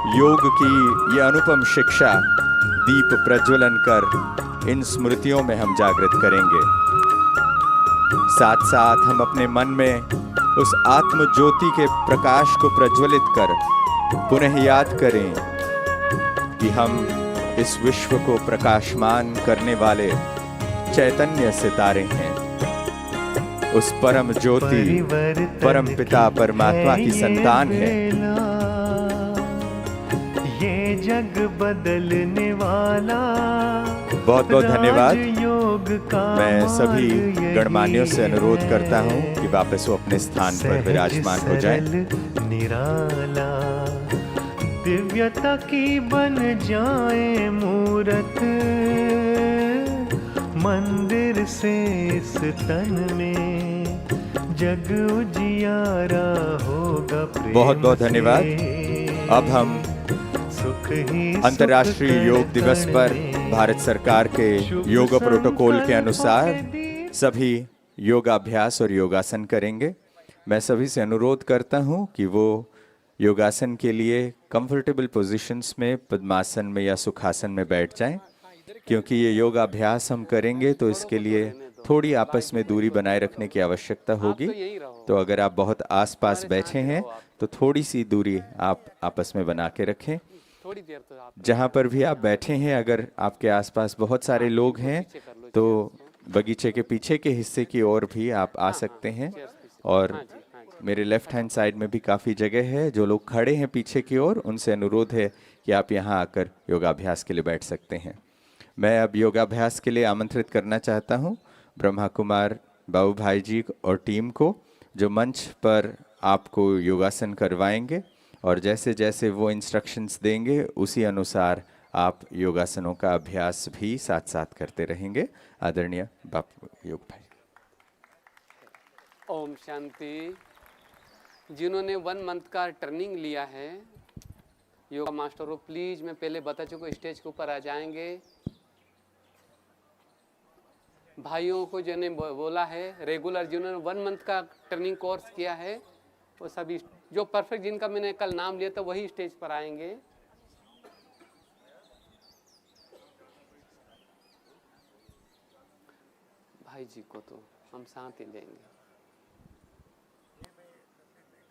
योग की ये अनुपम शिक्षा दीप प्रज्वलन कर इन स्मृतियों में हम जागृत करेंगे। साथ साथ हम अपने मन में उस आत्म ज्योति के प्रकाश को प्रज्वलित कर पुनः याद करें कि हम इस विश्व को प्रकाशमान करने वाले चैतन्य सितारे हैं। उस परम ज्योति परम पिता परमात्मा की संतान है। ये जग बदलने वाला बहुत बहुत धन्यवाद। मैं सभी गणमान्यों से अनुरोध करता हूं कि वापस वो अपने स्थान पर विराजमान हो जाएं। निराला दिव्यता की बन जाए मूरत, मंदिर से इस तन में जग उजियारा होगा प्रेम। बहुत बहुत धन्यवाद। अब हम अंतर्राष्ट्रीय योग दिवस पर भारत सरकार के योग प्रोटोकॉल के अनुसार सभी योगाभ्यास और योगासन करेंगे। मैं सभी से अनुरोध करता हूं कि वो योगासन के लिए कंफर्टेबल पोजीशंस में पद्मासन में या सुखासन में बैठ जाएं, क्योंकि ये योगाभ्यास हम करेंगे तो इसके लिए थोड़ी आपस में दूरी बनाए रखने की आवश्यकता होगी। तो अगर आप बहुत आसपास बैठे हैं तो थोड़ी सी दूरी आप आपस में बना के रखें। जहाँ पर भी आप बैठे हैं, अगर आपके आसपास बहुत सारे लोग हैं तो बगीचे के पीछे के हिस्से की ओर भी आप आ सकते हैं। और मेरे लेफ्ट हैंड साइड में भी काफ़ी जगह है। जो लोग खड़े हैं पीछे की ओर, उनसे अनुरोध है कि आप यहाँ आकर योगाभ्यास के लिए बैठ सकते हैं। मैं अब योगाभ्यास के लिए आमंत्रित करना चाहता हूँ ब्रह्मा कुमार बाबू भाई जी और टीम को, जो मंच पर आपको योगासन करवाएंगे और जैसे जैसे वो इंस्ट्रक्शंस देंगे उसी अनुसार आप योगासनों का अभ्यास भी साथ साथ करते रहेंगे। आदरणीय बापू योग भाई। ओम शांति। जिन्होंने 1 मंथ का ट्रेनिंग लिया है योगा मास्टरों, प्लीज मैं पहले बता चुका, स्टेज के ऊपर आ जाएंगे। भाइयों को जिन्होंने बोला है रेगुलर, जिन्होंने 1 मंथ का ट्रेनिंग कोर्स किया है, वो सभी जो परफेक्ट, जिनका मैंने कल नाम लिया था, वही स्टेज पर आएंगे। भाई जी को तो हम साथ ही लेंगे,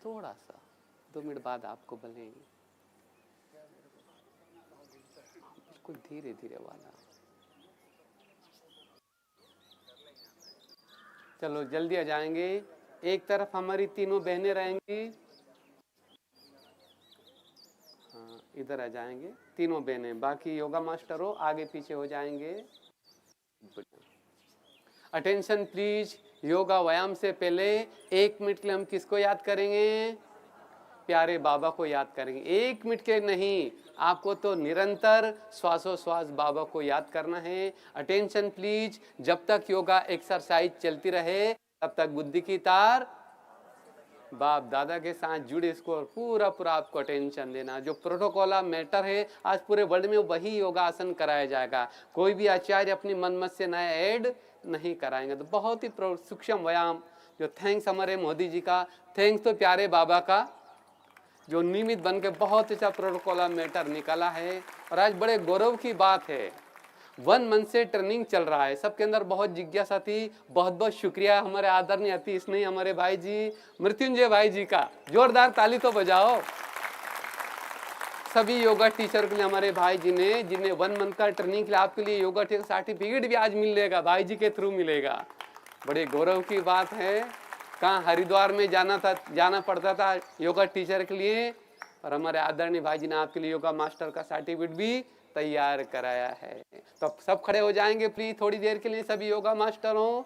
थोड़ा सा 2 मिनट बाद आपको बुलाएंगे, बिल्कुल धीरे धीरे वाला। चलो जल्दी आ जाएंगे। एक तरफ हमारी तीनों बहनें रहेंगी, हाँ इधर आ जाएंगे तीनों बहनें। बाकी योगा मास्टरों आगे पीछे हो जाएंगे। Attention please. योगा व्यायाम से पहले 1 मिनट के लिए हम किसको याद करेंगे? प्यारे बाबा को याद करेंगे। 1 मिनट के नहीं, आपको तो निरंतर श्वासोश्वास बाबा को याद करना है। Attention please. जब तक योगा एक्सरसाइज चलती रहे तब तक बुद्धि की तार बाप दादा के साथ जुड़े, इसको पूरा पूरा आपको अटेंशन देना। जो प्रोटोकॉल मैटर है आज पूरे वर्ल्ड में वही योगासन कराया जाएगा। कोई भी आचार्य अपनी मनमत से नया ऐड नहीं कराएंगे। तो बहुत ही सूक्ष्म व्यायाम, जो थैंक्स हमारे मोदी जी का, थैंक्स तो प्यारे बाबा का, जो नियमित बन के बहुत अच्छा प्रोटोकॉल मैटर निकाला है। और आज बड़े गौरव की बात है, 1 मंथ से ट्रेनिंग चल रहा है। सबके अंदर बहुत जिज्ञासा थी। बहुत बहुत शुक्रिया हमारे आदरणीय अति स्नेही हमारे भाई जी मृत्युंजय भाई जी का। जोरदार ताली तो बजाओ सभी योगा टीचर के लिए। हमारे भाई जी ने, जिन्हें 1 मंथ का ट्रेनिंग के लिए आपके लिए योगा टीचर सर्टिफिकेट भी आज मिलेगा, भाई जी के थ्रू मिलेगा। बड़े गौरव की बात है। कहाँ हरिद्वार में जाना पड़ता था योगा टीचर के लिए, और हमारे आदरणीय भाई जी ने आपके लिए योगा मास्टर का सर्टिफिकेट भी तैयार कराया है। तो सब खड़े हो जाएंगे प्लीज थोड़ी देर के लिए। सभी योगा मास्टरों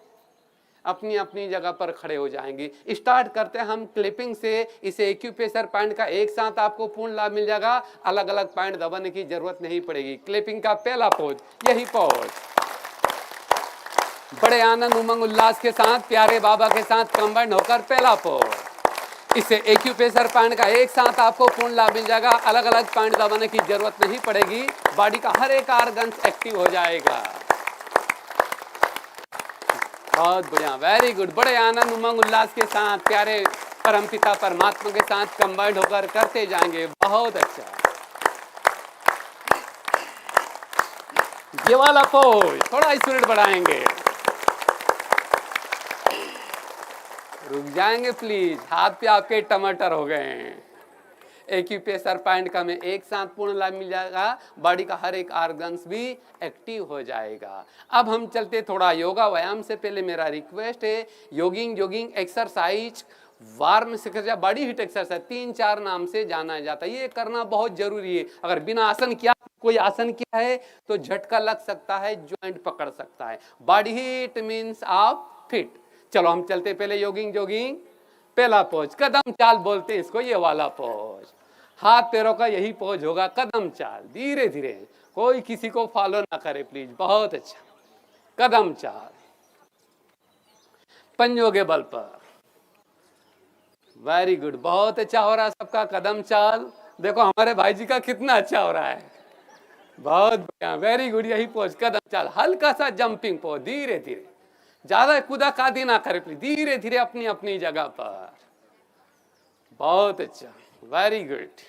अपनी अपनी जगह पर खड़े हो जाएंगे। स्टार्ट करते हैं हम क्लिपिंग से। इसे एक्यूप्रेशर पॉइंट का एक साथ आपको पूर्ण लाभ मिल जाएगा। अलग अलग पॉइंट दबाने की जरूरत नहीं पड़ेगी। क्लिपिंग का पहला पोज, यही पोज बड़े आनंद उमंग उल्लास के साथ प्यारे बाबा के साथ कंबाइंड होकर पहला पोज। इसे एक्यूप्रेशर पॉइंट का एक साथ आपको पूर्ण लाभ मिल जाएगा। अलग अलग पॉइंट दबाने की जरूरत नहीं पड़ेगी। बॉडी का हर एक ऑर्गन्स एक्टिव हो जाएगा। बहुत बढ़िया, वेरी गुड। बड़े आनंद उमंग उल्लास के साथ प्यारे परमपिता परमात्मा के साथ कंबाइंड होकर करते जाएंगे। बहुत अच्छा। ये वाला पोज, थोड़ा स्पिरिट बढ़ाएंगे, रुक जाएंगे प्लीज, हाथ पे आपके टमाटर हो गए हैं। एक्यूप्रेशर पॉइंट का में एक साथ पूर्ण लाभ मिल जाएगा, बॉडी का हर एक ऑर्गन्स भी एक्टिव हो जाएगा। अब हम चलते थोड़ा योगा व्यायाम से पहले मेरा रिक्वेस्ट है, jogging exercise warm exercise, body hit exercise 3-4 नाम से जाना जाता है, ये करना बहुत जरूरी है। अगर बिना आसन किया, कोई आसन किया है तो झटका लग सकता है, ज्वाइंट पकड़ सकता है। बॉडी हिट मीन्स आप फिट। चलो हम चलते पहले जोगिंग। पहला पोज कदम चाल बोलते हैं इसको, ये वाला पोज, हाथ पैरों का यही पोज होगा, कदम चाल, धीरे धीरे, कोई किसी को फॉलो ना करे प्लीज। बहुत अच्छा, कदम चाल, पंजों के बल पर, वेरी गुड, बहुत अच्छा हो रहा है सबका कदम चाल। देखो हमारे भाई जी का कितना अच्छा हो रहा है, बहुत बढ़िया, वेरी गुड, यही पोज कदम चाल। हल्का सा जंपिंग पोज, धीरे धीरे, ज्यादा कूदा कादी ना करे प्लीज, धीरे धीरे अपनी अपनी जगह पर। बहुत अच्छा, वेरी गुड,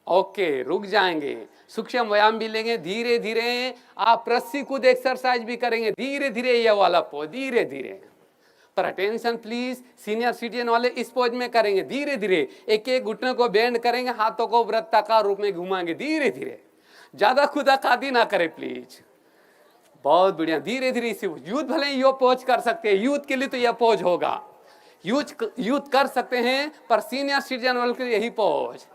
ओके, रुक जाएंगे, सूक्ष्म व्यायाम भी लेंगे धीरे धीरे। आप रस्सी कूद एक्सरसाइज भी करेंगे धीरे धीरे, ये वाला पोज धीरे धीरे, पर अटेंशन प्लीज, सीनियर सिटीजन वाले इस पोज में करेंगे धीरे धीरे, एक एक घुटने को बेंड करेंगे, हाथों को वृत्ताकार रूप में घुमाएंगे धीरे धीरे, ज्यादा खुदा कादी ना करे प्लीज। बहुत बढ़िया, धीरे धीरे। इसी यूथ भले ही यो पोज कर सकते हैं, यूथ के लिए तो यह पोज होगा, यूथ कर सकते हैं, पर सीनियर सिटीजन वाले के लिए यही पोज,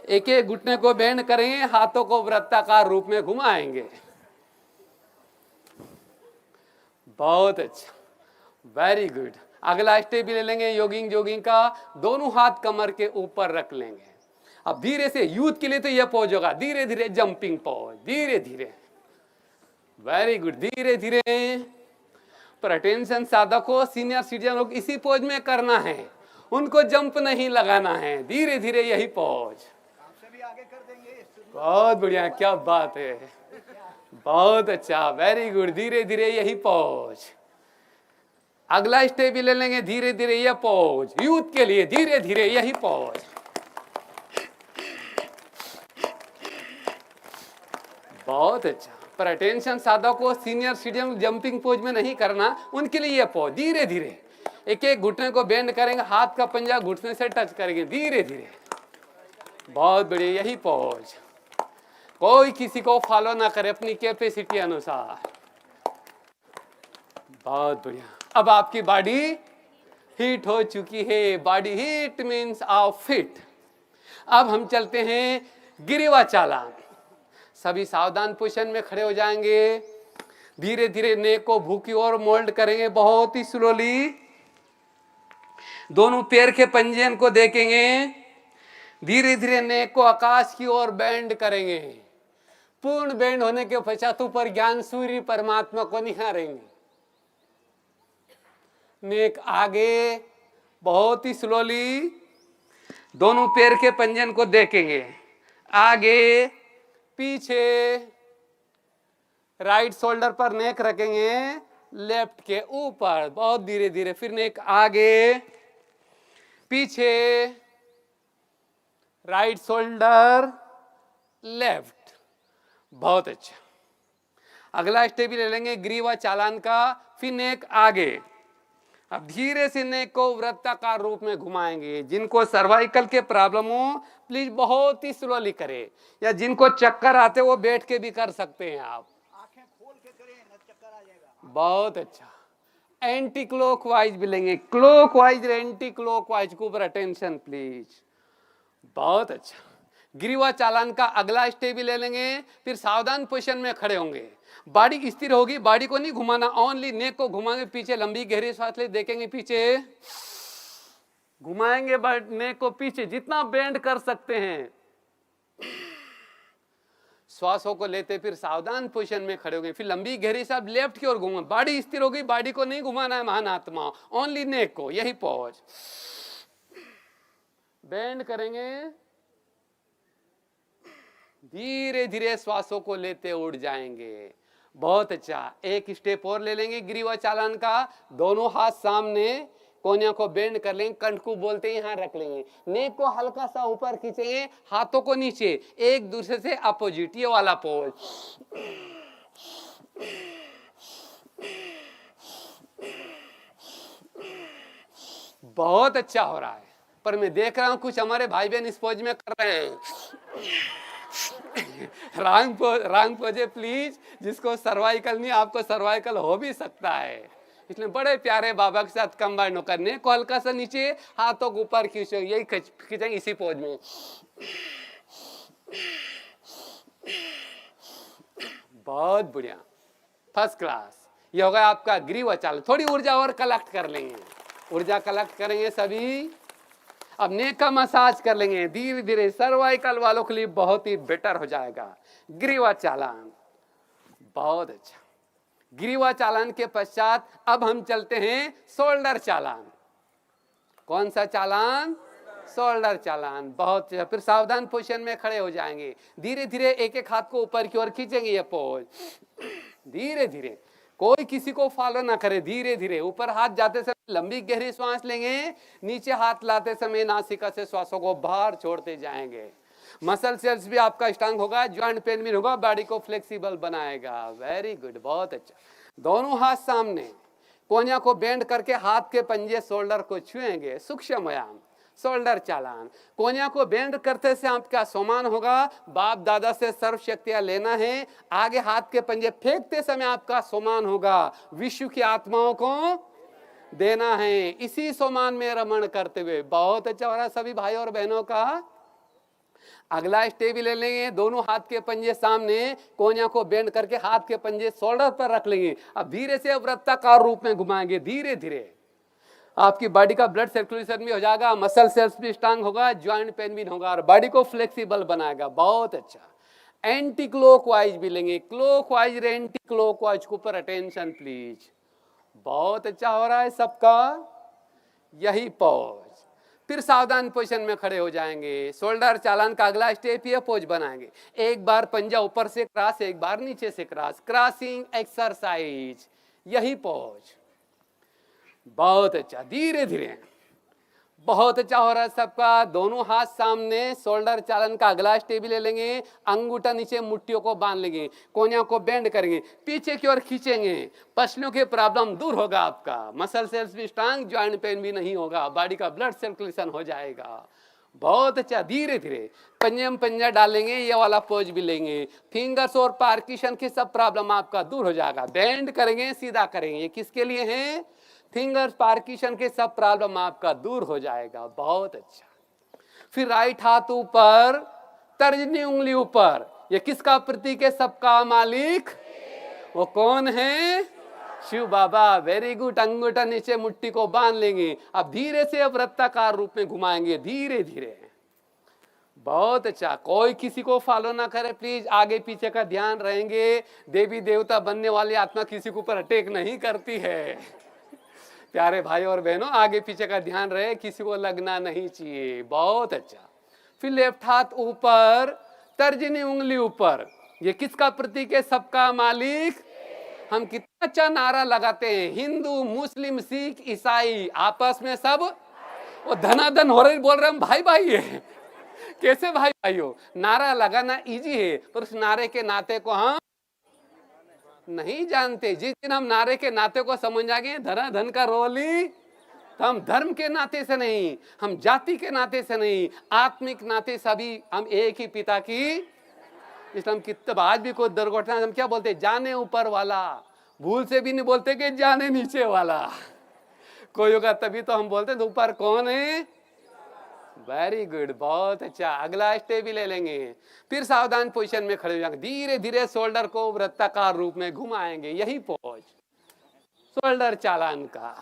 एक एक घुटने को बेंड करेंगे, हाथों को वृत्ताकार रूप में घुमाएंगे। बहुत अच्छा, वेरी गुड। अगला स्टेप भी ले लेंगे जोगिंग का, दोनों हाथ कमर के ऊपर रख लेंगे। अब धीरे से, यूथ के लिए तो यह पोज होगा, धीरे धीरे जंपिंग पोज, धीरे धीरे, वेरी गुड, धीरे धीरे। पर अटेंशन साधक हो, सीनियर सिटीजन लोग इसी पोज में करना है, उनको जंप नहीं लगाना है, धीरे धीरे यही पोज। बहुत बढ़िया, क्या बात है, बहुत अच्छा, वेरी गुड, धीरे धीरे यही पोज। अगला स्टेप भी ले लेंगे धीरे धीरे, यह पोज यूथ के लिए, धीरे धीरे यही पोज। बहुत अच्छा, पर अटेंशन साधक को, सीनियर सिटीजन जंपिंग पोज में नहीं करना, उनके लिए यह पोज, धीरे धीरे, एक एक घुटने को बेंड करेंगे, हाथ का पंजा घुटने से टच करेंगे धीरे धीरे। बहुत बढ़िया, यही पोज, कोई किसी को फॉलो ना करे, अपनी कैपेसिटी अनुसार। बहुत बढ़िया, अब आपकी बॉडी हीट हो चुकी है, बॉडी हीट मीन्स आप फिट। अब हम चलते हैं गिरिवा चालान, सभी सावधान पोजीशन में खड़े हो जाएंगे, धीरे धीरे नेक को भूख की ओर मोल्ड करेंगे, बहुत ही स्लोली, दोनों पैर के पंजन को देखेंगे, धीरे धीरे नेक को आकाश की ओर बेंड करेंगे, पूर्ण बेंड होने के पश्चात ऊपर ज्ञान सूर्य परमात्मा को निहारेंगे, नेक आगे, बहुत ही स्लोली, दोनों पैर के पंजन को देखेंगे, आगे पीछे, राइट शोल्डर पर नेक रखेंगे, लेफ्ट के ऊपर, बहुत धीरे धीरे, फिर नेक आगे पीछे, राइट शोल्डर लेफ्ट, बहुत अच्छा। अगला स्टेप भी ले लेंगे ग्रीवा चालान का, फिर नेक आगे, अब धीरे से नेक को वृत्ताकार रूप में घुमाएंगे। जिनको सर्वाइकल के प्रॉब्लम हो प्लीज बहुत ही स्लोली करें, या जिनको चक्कर आते वो बैठ के भी कर सकते हैं, आप आंखें खोल के करें ना, चक्कर आ जाएगा। बहुत अच्छा, एंटी क्लॉकवाइज भी लेंगे, क्लॉकवाइज एंटी क्लॉकवाइज के ऊपर अटेंशन प्लीज। बहुत अच्छा, गिरिवा चालान का अगला स्टेप भी ले लेंगे, फिर सावधान पोजीशन में खड़े होंगे, बॉडी स्थिर होगी, बॉडी को नहीं घुमाना, ओनली नेक को घुमाएंगे, पीछे लंबी गहरी सांस ले, देखेंगे पीछे, घुमाएंगे नेक को पीछे, जितना बेंड कर सकते हैं, श्वासों को लेते, फिर सावधान पोजीशन में खड़े होंगे, फिर लंबी गहरी सांस लेफ्ट की ओर घूमेंगे, बॉडी स्थिर होगी, बॉडी को नहीं घुमाना है महान आत्मा, ओनली नेक को, यही पॉज, बेंड करेंगे, धीरे धीरे श्वासों को लेते उड़ जाएंगे। बहुत अच्छा, एक स्टेप और ले लेंगे ग्रीवा चालान का, दोनों हाथ सामने, कोनिया को बेंड कर लेंगे, कंठ को बोलते हैं यहाँ रख लेंगे, नेक को हल्का सा ऊपर खींचेंगे, हाथों को नीचे, एक दूसरे से अपोजिट, ये वाला पोज। बहुत अच्छा हो रहा है, पर मैं देख रहा हूं कुछ हमारे भाई बहन इस पोज में कर रहे हैं। रॉन्ग पोज है प्लीज, जिसको सर्वाइकल नहीं, आपको सर्वाइकल हो भी सकता है, इसलिए बड़े प्यारे बाबा के साथ कंबाइन करने को हल्का सा नीचे, हाथों को ऊपर खींचो, यही खींचेंगे इसी पोज में। बहुत बढ़िया, फर्स्ट क्लास। ये होगा आपका ग्रीव चाल। थोड़ी ऊर्जा और कलेक्ट कर लेंगे, ऊर्जा कलेक्ट करेंगे सभी। अब नेक का मसाज कर लेंगे धीरे धीरे, सर्वाइकल वालों के लिए बहुत ही बेटर हो जाएगा। ग्रीवा चालान, बहुत अच्छा। ग्रीवा चालान के पश्चात अब हम चलते हैं शोल्डर चालान। कौन सा चालान? शोल्डर चालान। बहुत अच्छा। फिर सावधान पोजीशन में खड़े हो जाएंगे, धीरे धीरे एक एक हाथ को ऊपर की ओर खींचेंगे, ये पोज धीरे धीरे, कोई किसी को फॉलो ना करे, धीरे धीरे ऊपर हाथ जाते समय लंबी गहरी सांस लेंगे, नीचे हाथ लाते समय नासिका से श्वासों को बाहर छोड़ते जाएंगे। मसल सेल्स भी आपका स्ट्रांग होगा, ज्वाइंट पेन भी होगा, बॉडी को फ्लेक्सिबल बनाएगा। वेरी गुड, बहुत अच्छा। दोनों हाथ सामने, कोनिया को बेंड करके हाथ के पंजे शोल्डर को छुएंगे, सूक्ष्म व्यायाम शोल्डर चालान। कोनिया को बेंड करते से आपका सम्मान होगा, बाप दादा से सर्व शक्तियां लेना है, आगे हाथ के पंजे फेंकते समय आपका सम्मान होगा, विश्व की आत्माओं को देना है, इसी सम्मान में रमण करते हुए। बहुत अच्छा हो रहा है सभी भाई और बहनों का। अगला स्टेप ले लेंगे, दोनों हाथ के पंजे सामने, कोनिया को बेंड करके हाथ के पंजे शोल्डर पर रख लेंगे। अब धीरे से वृत्ताकार रूप में घुमाएंगे, धीरे धीरे। आपकी बॉडी का ब्लड सर्कुलेशन भी हो जाएगा, मसल सेल्स भी स्ट्रांग होगा, ज्वाइंट पेन भी होगा और बॉडी को फ्लेक्सिबल बनाएगा। बहुत अच्छा। एंटी क्लॉकवाइज भी लेंगे, क्लॉकवाइज एंटी क्लॉकवाइज के ऊपर अटेंशन प्लीज। बहुत अच्छा हो रहा है सबका, यही पोज। फिर सावधान पोजीशन में खड़े हो जाएंगे। शोल्डर चालान का अगला स्टेप ये पोज बनाएंगे, एक बार पंजा ऊपर से क्रॉस, एक बार नीचे से क्रॉस, क्रॉसिंग एक्सरसाइज, यही पोज। बहुत अच्छा, धीरे धीरे। बहुत अच्छा हो रहा है सबका। दोनों हाथ सामने, शोल्डर चालन का अगला स्टेप ले लेंगे, अंगूठा नीचे मुट्ठियों को बांध लेंगे, कोनिया को बेंड करेंगे, पीछे की ओर खींचेंगे, पसलियों के प्रॉब्लम दूर होगा आपका, मसल सेल्स भी स्ट्रांग, ज्वाइंट पेन भी नहीं होगा, बॉडी का ब्लड सर्कुलेशन हो जाएगा। बहुत अच्छा, धीरे धीरे पंजे में पंजा डालेंगे, ये वाला पोज भी लेंगे, फिंगर्स और पार्किशन की सब प्रॉब्लम आपका दूर हो जाएगा। बेंड करेंगे, सीधा करेंगे, ये किसके लिए है? फिंगर्स पार्किशन के सब प्रॉब्लम आपका दूर हो जाएगा। बहुत अच्छा। फिर राइट हाथ ऊपर, तर्जनी उंगली ऊपर, ये किसका प्रतीक है? सबका मालिक। वो कौन है? शिव बाबा। Very good. अंगूठा नीचे मुट्ठी को बांध लेंगे, अब धीरे से वृत्ताकार रूप में घुमाएंगे, धीरे धीरे। बहुत अच्छा। कोई किसी को फॉलो ना करे प्लीज, आगे पीछे का ध्यान रहेंगे। देवी देवता बनने वाली आत्मा किसी के ऊपर अटैक नहीं करती है। प्यारे भाई और बहनों, आगे पीछे का ध्यान रहे, किसी को लगना नहीं चाहिए। बहुत अच्छा। फिर लेफ्ट हाथ ऊपर, तर्जनी उंगली ऊपर, ये किसका प्रतीक है? सबका मालिक। हम कितना अच्छा नारा लगाते हैं, हिंदू मुस्लिम सिख ईसाई आपस में सब वो धनाधन हो रहे, बोल रहे हम भाई भाई है। कैसे भाई भाई हो? नारा लगाना इजी है, पर उस नारे के नाते को हम नहीं जानते। जिस दिन हम नारे के नाते को समझ जाएंगे, धन का रोल ही, तो हम धर्म के नाते से नहीं, हम जाति के नाते से नहीं, आत्मिक नाते सभी हम एक ही पिता की। इसलिए हम कितने आज भी कोई दुर्घटना हम क्या बोलते? जाने ऊपर वाला। भूल से भी नहीं बोलते कि जाने नीचे वाला। कोई होगा तभी तो हम बोलते हैं ऊपर कौन है। वेरी गुड, बहुत अच्छा। अगला स्टेप भी ले लेंगे। फिर सावधान पोजीशन में खड़े हो जाएंगे, धीरे धीरे शोल्डर को वृत्ताकार रूप में घुमाएंगे, यही पोज शोल्डर चालान का।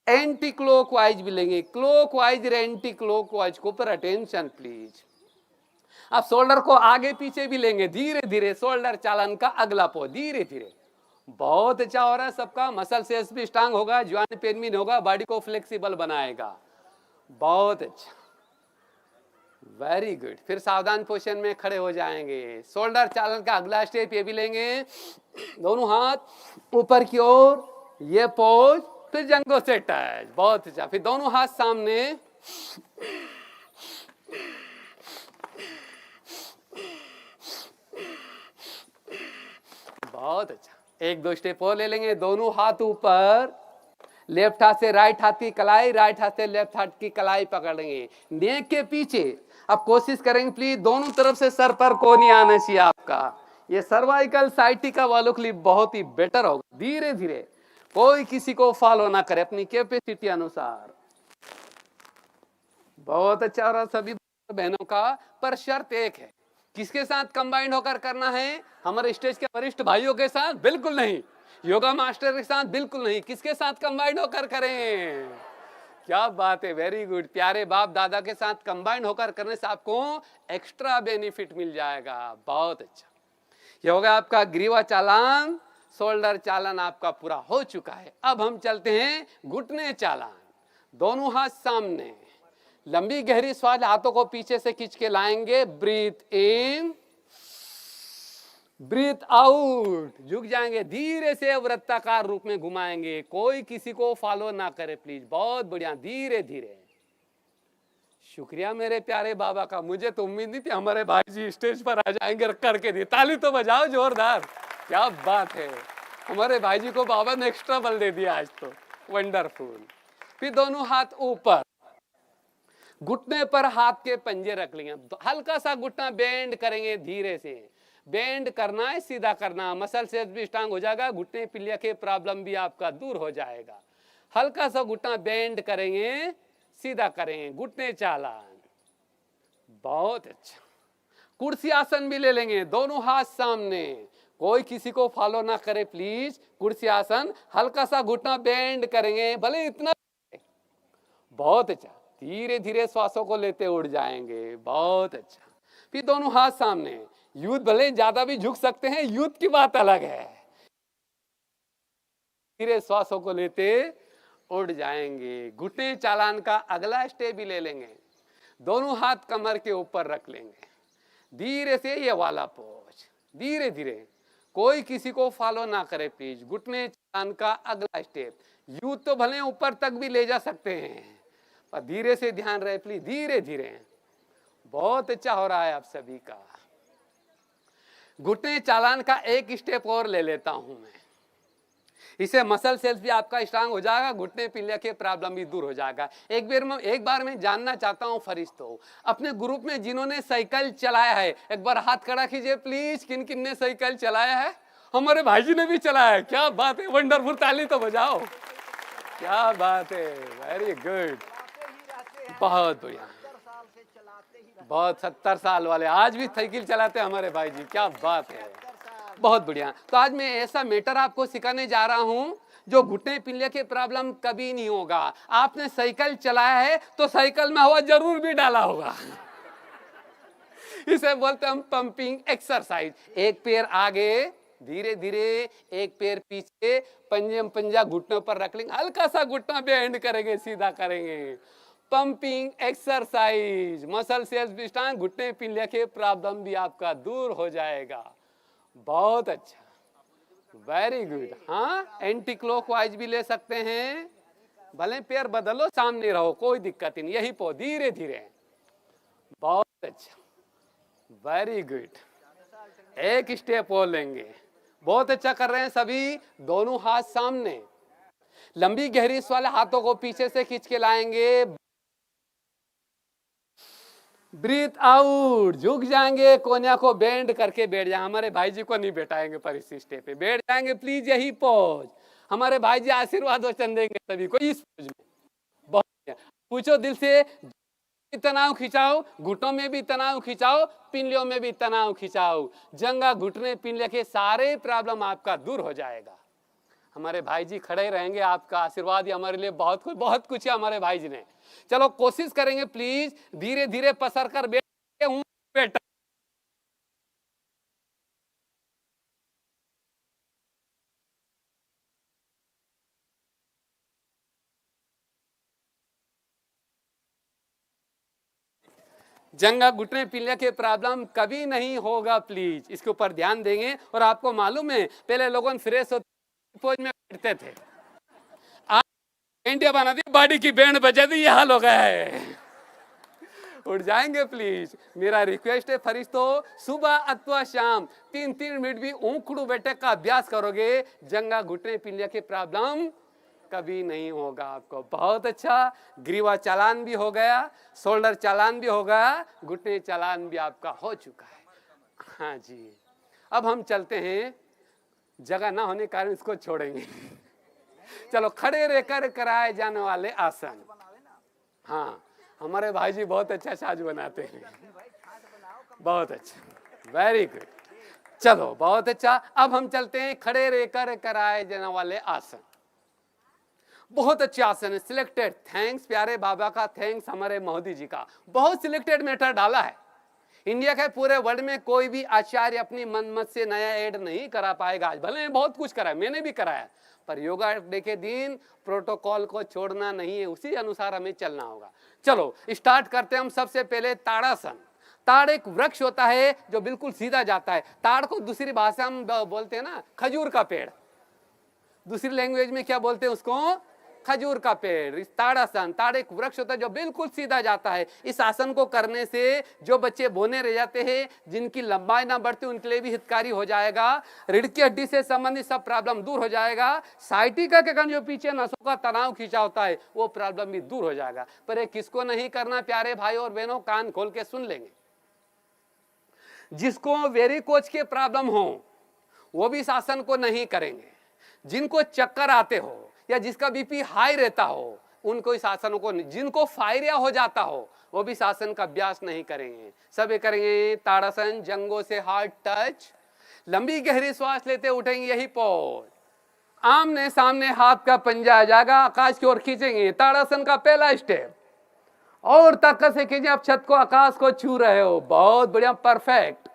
एंटी क्लॉकवाइज भी लेंगे, क्लॉकवाइज एंटी क्लॉकवाइज को ऊपर अटेंशन प्लीज। अब शोल्डर को आगे पीछे भी लेंगे, धीरे धीरे शोल्डर चालान का अगला पोज, धीरे धीरे। बहुत अच्छा हो रहा है सबका। मसल सेल्स भी स्ट्रांग होगा, ज्वाइंट पेन भी नहीं होगा, बॉडी को फ्लेक्सिबल बनाएगा। बहुत अच्छा, वेरी गुड। फिर सावधान पोजीशन में खड़े हो जाएंगे। शोल्डर चालन का अगला स्टेप ये भी लेंगे, दोनों हाथ ऊपर की ओर, ये पोज फिर जंघों से टच, बहुत अच्छा। फिर दोनों हाथ सामने, बहुत अच्छा। एक दो स्टेप और ले लेंगे, दोनों हाथ ऊपर, लेफ्ट हाथ से राइट हाथ की कलाई, राइट हाथ से लेफ्ट हाथ की कलाई पकड़ेंगे नेक के पीछे। अब कोशिश करेंगे प्लीज दोनों तरफ से सर पर कोनी आना चाहिए आपका। ये सर्वाइकल साइटिका वालों के लिए बहुत ही बेटर होगा। धीरे धीरे, कोई किसी को फॉलो ना करे, अपनी कैपेसिटी अनुसार। बहुत अच्छा। और सभी बहनों का, पर शर्त एक है, किसके साथ कंबाइंड होकर करना है? हमारे स्टेज के वरिष्ठ भाइयों के साथ बिल्कुल नहीं, योगा मास्टर के साथ बिल्कुल नहीं। किसके साथ कंबाइंड होकर करें? क्या बात है, वेरी गुड। प्यारे बाप दादा के साथ कंबाइंड होकर करने से आपको एक्स्ट्रा बेनिफिट मिल जाएगा। बहुत अच्छा। ये होगा आपका ग्रीवा चालान, शोल्डर चालान आपका पूरा हो चुका है। अब हम चलते हैं घुटने चालान। दोनों हाथ सामने, लंबी गहरी श्वास, हाथों को पीछे से खींच के लाएंगे। ब्रीथ इन, ब्रीथ आउट, झुक जाएंगे, धीरे से वृत्ताकार रूप में घुमाएंगे। कोई किसी को फॉलो ना करे प्लीज। बहुत बढ़िया, धीरे धीरे। शुक्रिया मेरे प्यारे बाबा का। मुझे तो उम्मीद नहीं थी हमारे भाई जी स्टेज पर आ जाएंगे, करके दिए। ताली तो बजाओ जोरदार, क्या बात है। हमारे भाई जी को बाबा ने एक्स्ट्रा बल दे दिया आज तो, वंडरफुल। फिर दोनों हाथ ऊपर, घुटने पर हाथ के पंजे रख लेंगे। हल्का सा घुटना बेंड करेंगे, धीरे से बेंड करना है, सीधा करना। मसल से भी स्ट्रांग हो जाएगा, घुटने पिलिया के प्रॉब्लम भी आपका दूर हो जाएगा। हल्का सा घुटना बेंड करेंगे, सीधा करेंगे, घुटने चालान। बहुत अच्छा। कुर्सी आसन भी ले लेंगे, दोनों हाथ सामने, कोई किसी को फॉलो ना करे प्लीज। कुर्सी आसन, हल्का सा घुटना बेंड करेंगे, भले इतना। बहुत अच्छा। धीरे धीरे श्वासों को लेते उड़ जाएंगे। बहुत अच्छा। फिर दोनों हाथ सामने, यूथ भले ज्यादा भी झुक सकते हैं, यूथ की बात अलग है। धीरे श्वासों को लेते उड़ जाएंगे। घुटने चालान का अगला स्टेप भी ले लेंगे, दोनों हाथ कमर के ऊपर रख लेंगे, धीरे से ये वाला पोज, धीरे धीरे। कोई किसी को फॉलो ना करे प्लीज। घुटने चालान का अगला स्टेप, यूथ तो भले ऊपर तक भी ले जा सकते हैं, पर धीरे से ध्यान रहे प्लीज, धीरे धीरे। बहुत अच्छा हो रहा है आप सभी का। घुटने चालान का एक स्टेप और ले लेता हूं मैं, इससे मसल सेल्स भी आपका स्ट्रांग हो जाएगा, घुटने पिलिया के प्रॉब्लम भी दूर हो जाएगा। एक बार मैं जानना चाहता हूं फरिश्तों, अपने ग्रुप में जिन्होंने साइकिल चलाया है, एक बार हाथ खड़ा कीजिए प्लीज। किन किन ने साइकिल चलाया है? हमारे भाई जी ने भी चलाया है, क्या बात है, वंडरफुल। ताली तो बजाओ, क्या बात है, वेरी गुड, बहुत बढ़िया। बहुत 70 साल वाले आज भी साइकिल चलाते हैं हमारे भाई जी, क्या बात है, बहुत बढ़िया। तो आज मैं ऐसा मैटर आपको सिखाने जा रहा हूं जो घुटने पिलिया के प्रॉब्लम कभी नहीं होगा। आपने साइकिल चलाया है तो साइकिल में हवा जरूर भी डाला होगा। इसे बोलते हैं हम पंपिंग एक्सरसाइज। एक पैर आगे, धीरे धीरे, एक पैर पीछे, पंजा घुटनों पर रख लेंगे, हल्का सा घुटना बेंड करेंगे, सीधा करेंगे। पंपिंग एक्सरसाइज, मसल सेल्स भी स्ट्रांग, घुटने पिलिया के प्रॉब्लम भी आपका दूर हो जाएगा। बहुत अच्छा, वेरी गुड। हाँ, एंटी क्लॉकवाइज भी ले सकते हैं, भले पैर बदलो, सामने रहो, कोई दिक्कत ही नहीं, यही पो, धीरे धीरे। बहुत अच्छा, वेरी गुड। एक स्टेप और लेंगे, बहुत अच्छा कर रहे हैं सभी। दोनों हाथ सामने, लंबी गहरी श्वास, हाथों को पीछे से खींच के लाएंगे, ब्रीथ आउट, झुक जाएंगे, कोनिया को बेंड करके बैठ जाएंगे। हमारे भाई जी को नहीं बैठाएंगे पर इस स्टेप पे, बैठ जाएंगे प्लीज, यही पोज। हमारे भाई जी आशीर्वाद वचन देंगे सभी को इस पोज में। बहुत पूछो दिल से, तनाव खिंचाओ, घुटनों में भी तनाव खिंचाओ, पिंडलियों में भी तनाव खिंचाओ, जंगा घुटने पिंडलियों के सारे प्रॉब्लम आपका दूर हो जाएगा। हमारे भाई जी खड़े रहेंगे, आपका आशीर्वाद ही हमारे लिए बहुत कुछ है हमारे भाई जी ने। चलो कोशिश करेंगे प्लीज, धीरे धीरे पसर कर बैठे हूं, बेटा जंगा घुटने पिलिया के प्रॉब्लम कभी नहीं होगा प्लीज, इसके ऊपर ध्यान देंगे। और आपको मालूम है पहले लोगों फ्रेश होते पोज में बैठते थे, इंडिया बना दी, बॉडी की बैंड बजा दी, ये हाल हो गया है। उठ जाएंगे प्लीज। मेरा रिक्वेस्ट है फरिश्तों, सुबह अथवा शाम 3-3 मिनट भी ऊखड़ू बैठक का अभ्यास करोगे, जंगा घुटने पिंडिया के प्रॉब्लम कभी नहीं होगा आपको। बहुत अच्छा, ग्रीवा चालान भी हो गया, शोल्डर चालान भी हो गया, घुटने चालान भी आपका हो चुका है। हाँ जी, अब हम चलते हैं, जगह ना होने के कारण इसको छोड़ेंगे। चलो, खड़े रहकर कराए जाने वाले आसन। हाँ, हमारे भाई जी बहुत अच्छा छाछ बनाते हैं, बहुत अच्छा, वेरी गुड। चलो, बहुत अच्छा। अब हम चलते हैं खड़े रहकर कराए जाने वाले आसन। बहुत अच्छे आसन है, सिलेक्टेड। थैंक्स प्यारे बाबा का, थैंक्स हमारे मोदी जी का, बहुत सिलेक्टेड मेथड डाला है। इंडिया के पूरे वर्ल्ड में कोई भी आचार्य अपनी मनमत से नया ऐड नहीं करा पाएगा। आज भले बहुत कुछ करा है, मैंने भी कराया, पर योगा डे के दिन प्रोटोकॉल को छोड़ना नहीं है, उसी अनुसार हमें चलना होगा। चलो स्टार्ट करते हैं हम। सबसे पहले ताड़ासन। ताड़ एक वृक्ष होता है जो बिल्कुल सीधा जाता है। ताड़ को दूसरी भाषा हम बोलते हैं ना, खजूर का पेड़। दूसरी लैंग्वेज में क्या बोलते हैं उसको? खजूर का पेड़। ताड़ासन, ताड़ एक वृक्ष होता है जो बिल्कुल सीधा जाता है। इस आसन को करने से जो बच्चे बोने रह जाते हैं, जिनकी लंबाई ना बढ़ती, उनके लिए भी हितकारी हो जाएगा। रीढ़ की हड्डी से संबंधित सब प्रॉब्लम दूर हो जाएगा। साइटिका के कारण जो पीछे नसों का तनाव खींचा होता है, वो प्रॉब्लम भी दूर हो जाएगा। पर ये किसको नहीं करना प्यारे भाई और बहनों? कान खोल के सुन लेंगे। जिसको वेरिकोच के प्रॉब्लम हो वो भी इस आसन को नहीं करेंगे। जिनको चक्कर आते हो या जिसका बीपी हाई रहता हो, उनको इस आसनों को, जिनको फायरिया हो जाता हो, वो भी इस आसन का अभ्यास नहीं करेंगे। सब करेंगे ताड़ासन, जंगों से हार्ट टच, लंबी गहरी सांस लेते उठेंगे, यही पोज। आमने सामने हाथ का पंजा आ जाएगा, आकाश की ओर खींचेंगे। ताड़ासन का पहला स्टेप, और ताकत से कीजिए। आप छत को, आकाश को छू रहे हो, बहुत बढ़िया, परफेक्ट।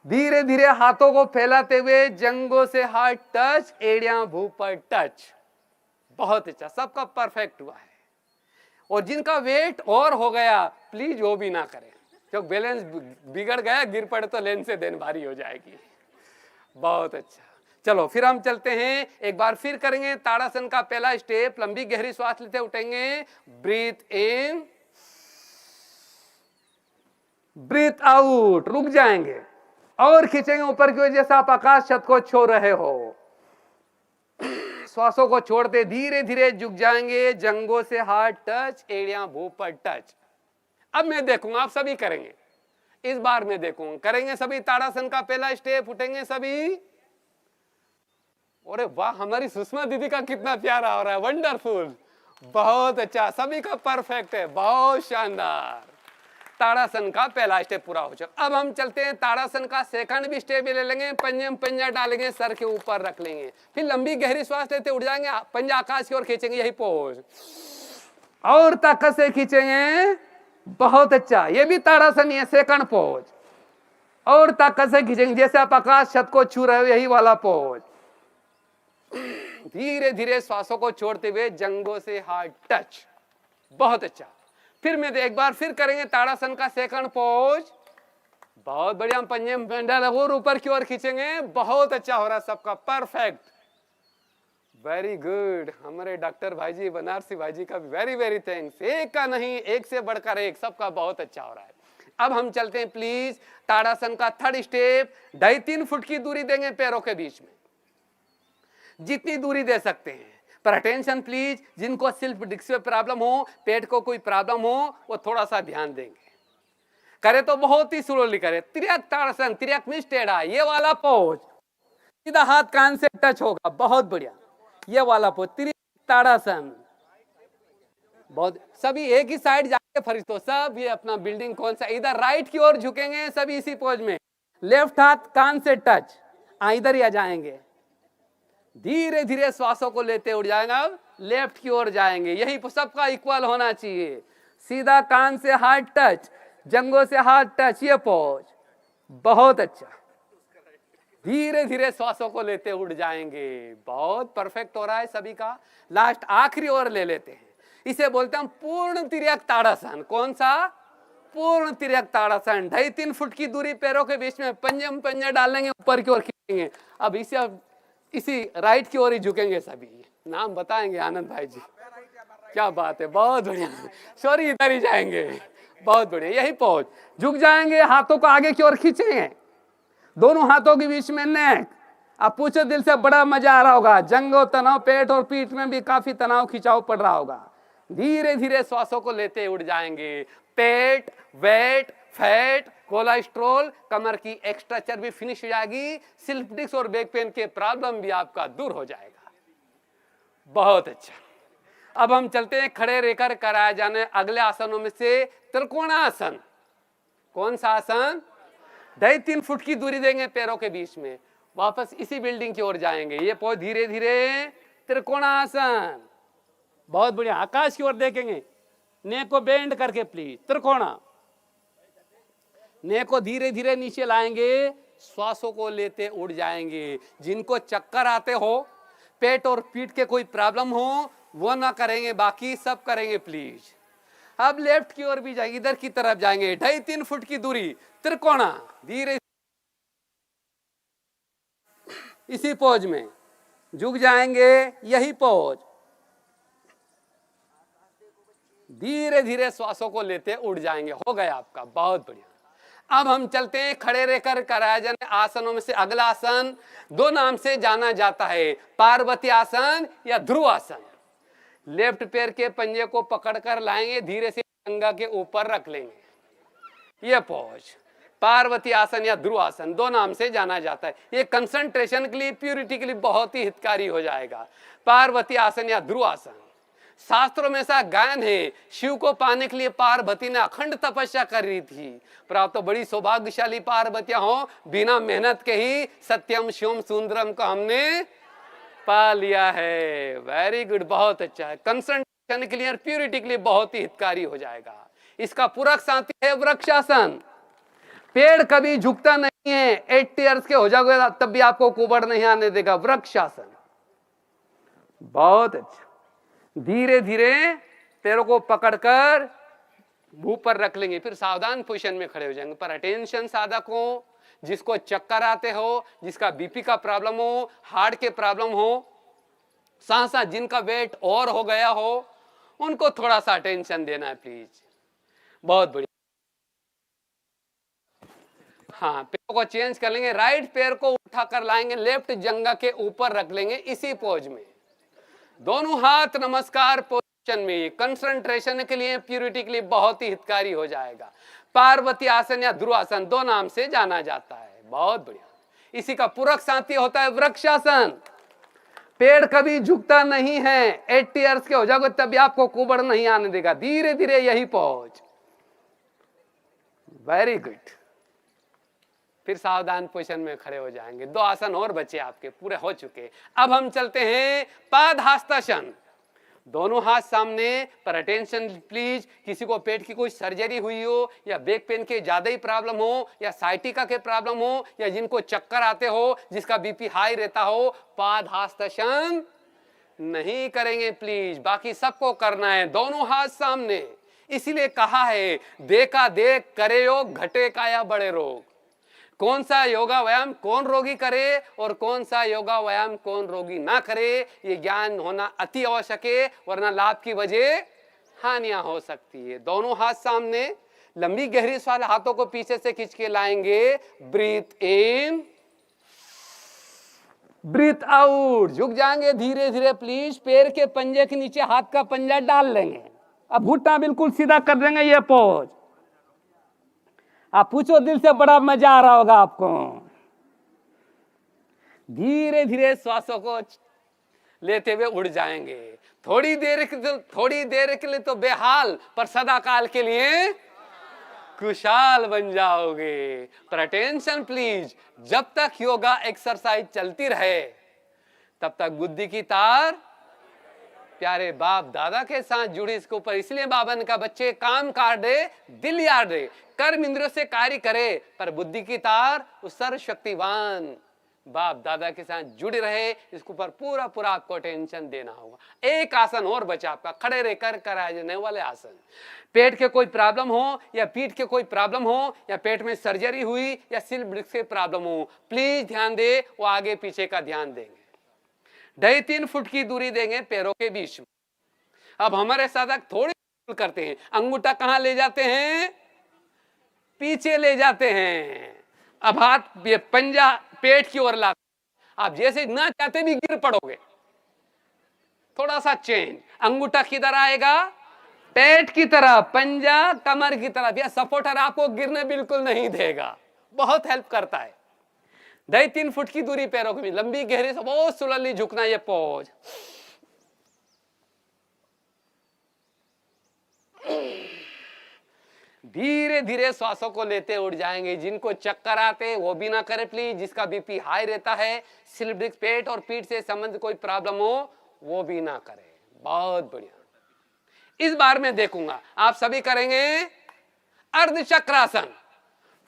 धीरे धीरे हाथों को फैलाते हुए जंगों से हार्ट टच, एड़ियां भू पर टच। बहुत अच्छा, सबका परफेक्ट हुआ है। और जिनका वेट और हो गया, प्लीज वो भी ना करें, क्योंकि बैलेंस बिगड़ गया, गिर पड़े तो लेन से देन भारी हो जाएगी। बहुत अच्छा, चलो फिर हम चलते हैं, एक बार फिर करेंगे ताड़ासन का पहला स्टेप। लंबी गहरी सांस लेते उठेंगे, ब्रीथ इन, ब्रीथ आउट, रुक जाएंगे और खींचेंगे ऊपर की ओर, जैसा आप आकाश छत को छू रहे हो। श्वासों को छोड़ते धीरे धीरे झुक जाएंगे, जंगों से हार्ट टच, एड़ियां भू पर टच। अब मैं देखूंगा, आप सभी करेंगे। इस बार मैं देखूंगा, करेंगे सभी ताड़ासन का पहला स्टेप, उठेंगे सभी। अरे वाह, हमारी सुषमा दीदी का कितना प्यारा हो रहा है, वंडरफुल, बहुत अच्छा, सभी का परफेक्ट है, बहुत शानदार। ताड़ासन का पहला स्टेप पूरा हो चुका। अब हम चलते हैं ताड़ासन का सेकंड भी स्टेप ले लेंगे। पंजे में पंजा डालेंगे, सर के ऊपर रख लेंगे, फिर लंबी गहरी सांस लेते उठ जाएंगे, पंजा आकाश की ओर खींचेंगे, यही पोज, और ताकत से खींचेंगे। बहुत अच्छा, ये भी ताड़ासन है, सेकंड पोज, और ताकत से खींचेंगे, जैसे आप आकाश छत को छू रहे हो, यही वाला पोज। धीरे धीरे श्वासों को छोड़ते हुए जंगों से हार्ट टच। बहुत अच्छा, फिर मैं एक बार फिर करेंगे ताड़ासन का सेकंड पोज। बहुत बढ़िया, हम पंजे में पंजा और ऊपर की ओर खींचेंगे। बहुत अच्छा हो रहा है सबका, परफेक्ट, वेरी गुड। हमारे डॉक्टर भाई जी, बनारसी भाई जी का वेरी वेरी थैंक्स। एक का नहीं, एक से बढ़कर एक, सबका बहुत अच्छा हो रहा है। अब हम चलते हैं प्लीज ताड़ासन का थर्ड स्टेप। 2.5-3 फुट की दूरी देंगे पैरों के बीच में, जितनी दूरी दे सकते हैं। पर अटेंशन प्लीज, जिनको सिर्फ डिस्क में प्रॉब्लम हो, पेट को कोई प्रॉब्लम हो, वो थोड़ा सा ध्यान देंगे। करे तो बहुत ही स्लोली करे। तिर्यक ताड़ासन, तिर्यक मीन्स टेढ़ा, ये वाला पोज, सीधा हाथ कान से टच होगा, बहुत बढ़िया, ये वाला पोज, तिर्यक ताड़ासन। बहुत, सभी एक ही साइड जाके फरिश्तों, सब ये अपना बिल्डिंग कौन सा, इधर राइट की ओर झुकेंगे सभी इसी पोज में, लेफ्ट हाथ कान से टच, इधर ही आ जाएंगे। धीरे धीरे श्वासों को लेते उड़ जाएंगे, अब लेफ्ट की ओर जाएंगे, यही सबका इक्वल होना चाहिए। सीधा कान से हार्ट टच, जंगों से हार्ट टच, ये पोज, बहुत अच्छा। धीरे धीरे श्वासों को लेते उड़ जाएंगे, बहुत परफेक्ट हो रहा है सभी का। लास्ट आखिरी ओर ले लेते हैं, इसे बोलते हैं पूर्ण तिर्यक ताड़ासन। कौन सा? पूर्ण तिर्यक ताड़ासन। 2.5-3 फुट की दूरी पैरों के बीच में, पंजे में पंजा डालेंगे, ऊपर की ओर खींचेंगे। अब इसी राइट की ओर ही झुकेंगे सभी। नाम बताएंगे आनंद भाई जी। क्या बात है, बहुत बढ़िया। सॉरी, इधर ही जाएंगे। बहुत बढ़िया, यही पहुंच। झुक जाएंगे, हाथों को आगे की ओर खींचेंगे, दोनों हाथों के बीच में नेक। अब पूछो, दिल से बड़ा मजा आ रहा होगा। जंग और तनाव, पेट और पीठ में भी काफी तनाव खिंचाव पड़ रहा होगा। धीरे धीरे श्वासों को लेते उड़ जाएंगे। पेट, वेट, फैट, कोलेस्ट्रॉल, कमर की एक्स्ट्रा चर्बी फिनिश हो जाएगी। स्लिप डिस्क और बैक पेन के प्रॉब्लम भी आपका दूर हो जाएगा। बहुत अच्छा। अब हम चलते हैं खड़े रहकर कराए जाने अगले आसनों में से त्रिकोणासन। कौन सा आसन? 2.5-3 फुट की दूरी देंगे पैरों के बीच में, वापस इसी बिल्डिंग की ओर जाएंगे। ये पहुंच धीरे धीरे त्रिकोणासन। बहुत बढ़िया, आकाश की ओर देखेंगे, नेक को बेंड करके प्लीज। त्रिकोणा, नेक को धीरे धीरे नीचे लाएंगे, श्वासों को लेते उड़ जाएंगे। जिनको चक्कर आते हो, पेट और पीठ के कोई प्रॉब्लम हो, वो ना करेंगे, बाकी सब करेंगे प्लीज। अब लेफ्ट की ओर भी जाएंगे, इधर की तरफ जाएंगे। 2.5-3 फुट की दूरी, त्रिकोणा, धीरे इसी पोज में झुक जाएंगे, यही पोज। धीरे धीरे श्वासों को लेते उड़ जाएंगे। हो गया आपका, बहुत बढ़िया। अब हम चलते हैं खड़े रहकर कराए जाने आसनों में से अगला आसन। 2 नाम से जाना जाता है, पार्वती आसन या ध्रुव आसन। लेफ्ट पैर के पंजे को पकड़कर लाएंगे, धीरे से जंघा के ऊपर रख लेंगे। ये पोज पार्वती आसन या ध्रुव आसन, 2 नाम से जाना जाता है। ये कंसंट्रेशन के लिए, प्यूरिटी के लिए बहुत ही हितकारी हो जाएगा। पार्वती आसन या ध्रुव आसन। शास्त्रों में ऐसा गायन है, शिव को पाने के लिए पार्वती ने अखंड तपस्या कर रही थी, पर आप तो बड़ी सौभाग्यशाली पार्वतियां हो, बिना मेहनत के ही सत्यम शिवम सुंदरम को हमने पा लिया है। वेरी गुड, बहुत अच्छा है। कंसंट्रेशन के लिए और प्यूरिटी के लिए बहुत ही हितकारी हो जाएगा। इसका पूरक साथी है वृक्षासन। पेड़ कभी झुकता नहीं है, 80 इयर्स के हो जाओगे तब भी आपको कुबड़ नहीं आने देगा। वृक्षासन, बहुत अच्छा। धीरे धीरे पैरों को पकड़कर ऊपर रख लेंगे, फिर सावधान पोजीशन में खड़े हो जाएंगे। पर अटेंशन साधकों, जिसको चक्कर आते हो, जिसका बीपी का प्रॉब्लम हो, हार्ट के प्रॉब्लम हो, साथ साथ जिनका वेट और हो गया हो, उनको थोड़ा सा अटेंशन देना है प्लीज। बहुत बढ़िया। हाँ, पैरों को चेंज कर लेंगे। राइट पैर को उठाकर लाएंगे, लेफ्ट जंघा के ऊपर रख लेंगे इसी पोज में। दोनों हाथ नमस्कार पोजीशन में, कंसंट्रेशन के लिए, प्यूरिटी के लिए बहुत ही हितकारी हो जाएगा। पार्वती आसन या ध्रुव आसन, 2 नाम से जाना जाता है। बहुत बढ़िया। इसी का पूरक साथी होता है वृक्षासन। पेड़ कभी झुकता नहीं है, 80 इयर्स के हो जाओगे तब भी आपको कुबड़ नहीं आने देगा। धीरे धीरे यही पोज। Very good. फिर सावधान पोजीशन में खड़े हो जाएंगे। 2 आसन और बचे आपके, पूरे हो चुके। अब हम चलते हैं पादहस्तासन। दोनों हाथ सामने, पर अटेंशन प्लीज। किसी को पेट की कोई सर्जरी हुई हो, या बैक पेन के ज्यादा ही प्रॉब्लम हो, या साइटिका के प्रॉब्लम हो, या जिनको चक्कर आते हो, जिसका बीपी हाई रहता हो, पादहस्तासन नहीं करेंगे प्लीज। बाकी सबको करना है, दोनों हाथ सामने। इसीलिए कहा है, देखा देख करे योग, घटे काया बड़े रोग। कौन सा योगा व्यायाम कौन रोगी करे और कौन सा योगा व्यायाम कौन रोगी ना करे, ये ज्ञान होना अति आवश्यक है, वरना लाभ की वजह हानियां हो सकती है। दोनों हाथ सामने, लंबी गहरी श्वास हाथों को पीछे से खींच के लाएंगे। ब्रीथ इन, ब्रीथ आउट। झुक जाएंगे धीरे धीरे प्लीज। पैर के पंजे के नीचे हाथ का पंजा डाल लेंगे। अब घुटना बिल्कुल सीधा कर देंगे, ये पोज। आप पूछो, दिल से बड़ा मजा आ रहा होगा आपको। धीरे धीरे श्वासों को लेते हुए उड़ जाएंगे। थोड़ी देर के लिए तो बेहाल, पर सदा काल के लिए खुशहाल बन जाओगे। पर अटेंशन प्लीज, जब तक योगा एक्सरसाइज चलती रहे तब तक बुद्धि की तार प्यारे बाप दादा के साथ जुड़ी इसके ऊपर। इसलिए बाबा ने कहा, बच्चे काम काट दे, दिल याद दे, कर्म इंद्रियों से कार्य करे, पर बुद्धि की तार उस सर्वशक्तिवान बाप दादा के साथ जुड़े रहे। इसके ऊपर पूरा पूरा आपको अटेंशन देना होगा। एक आसन और बचा आपका, खड़े रहकर कराए जाने वाले आसन। पेट के कोई प्रॉब्लम हो, या पीठ के कोई प्रॉब्लम हो, या पेट में सर्जरी हुई, या स्लिप डिस्क के प्रॉब्लम हो, प्लीज ध्यान दे, वो आगे पीछे का ध्यान देंगे। 2.5-3 फुट की दूरी देंगे पैरों के बीच में। अब हमारे साधक थोड़ी करते हैं, अंगूठा कहां ले जाते हैं, पीछे ले जाते हैं। अब हाथ ये पंजा पेट की ओर लाते, आप जैसे ना चाहते भी गिर पड़ोगे। थोड़ा सा चेंज, अंगूठा किधर आएगा, पेट की तरफ, पंजा कमर की तरफ। यह सपोर्टर आपको गिरने बिल्कुल नहीं देगा, बहुत हेल्प करता है। 2.5-3 फुट की दूरी पैरों की, लंबी गहरी से बहुत स्लोली झुकना, ये पोज। धीरे धीरे श्वासों को लेते उड़ जाएंगे। जिनको चक्कर आते वो भी ना करे प्लीज। जिसका बीपी हाई रहता है, स्लिप डिस्क, पेट और पीठ से संबंधित कोई प्रॉब्लम हो, वो भी ना करे। बहुत बढ़िया। इस बार मैं देखूंगा, आप सभी करेंगे अर्ध चक्रासन,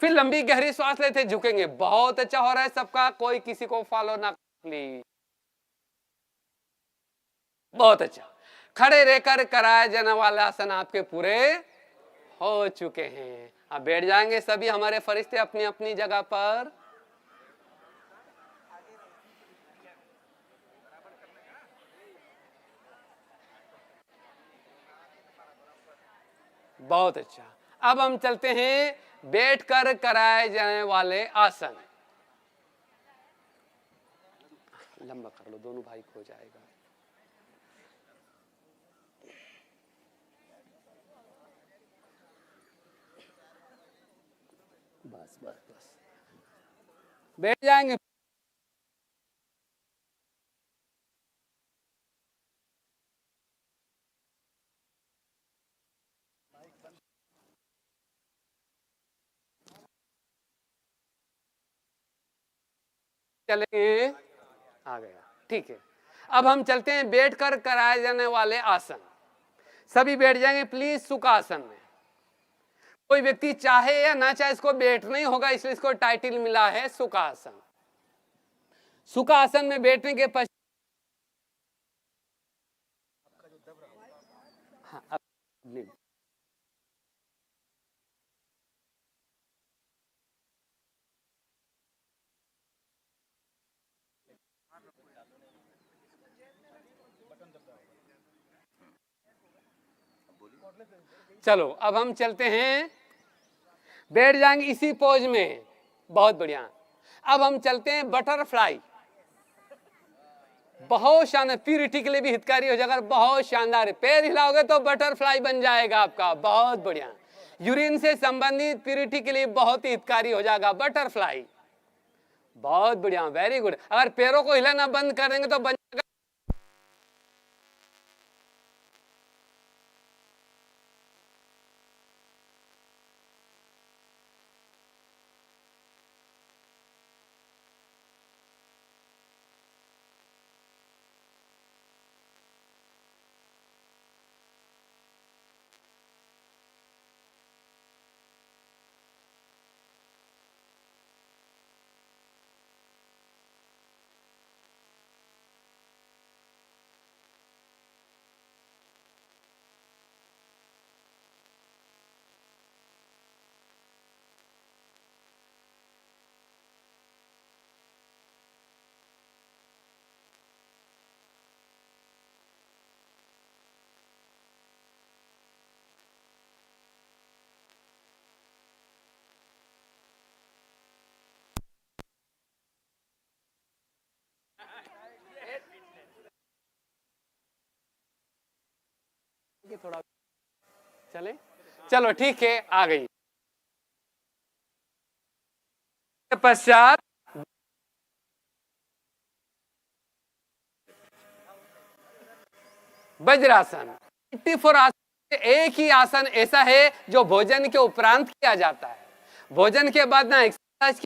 फिर लंबी गहरी श्वास लेते झुकेंगे। बहुत अच्छा हो रहा है सबका, कोई किसी को फॉलो ना प्लीज। बहुत अच्छा। खड़े रहकर कराया जाने वाला आसन आपके पूरे हो चुके हैं। अब बैठ जाएंगे सभी हमारे फरिश्ते अपनी अपनी जगह पर। बहुत अच्छा। अब हम चलते हैं बैठकर कराए जाने वाले आसन। लंबा कर लो, दोनों भाई को हो जाएगा। बस बस बस, बैठ जाएंगे। चलेंगे, आ गया, ठीक है। अब हम चलते हैं बैठकर कराए जाने वाले आसन। सभी बैठ जाएंगे प्लीज सुखासन में। कोई व्यक्ति चाहे या ना चाहे इसको बैठना ही होगा, इसलिए इसको टाइटल मिला है सुखासन। सुखासन में बैठने के पश्चात चलो अब हम चलते हैं, बैठ जाएंगे इसी पोज में। बहुत बढ़िया। अब हम चलते हैं बटरफ्लाई। बहुत शानदार, प्यूरिटी के लिए भी हितकारी हो जाएगा, बहुत शानदार। पैर हिलाओगे तो बटरफ्लाई बन जाएगा आपका। बहुत बढ़िया। यूरिन से संबंधित प्यूरिटी के लिए बहुत ही हितकारी हो जाएगा बटरफ्लाई। बहुत बढ़िया, वेरी गुड। अगर पैरों को हिलाना बंद कर देंगे तो बन जाएगा थोड़ा। चले, चलो ठीक है, आ गई। पश्चात वज्रासन। 84 आसन, एक ही आसन ऐसा है जो भोजन के उपरांत किया जाता है। भोजन के बाद ना एक्सरसाइज,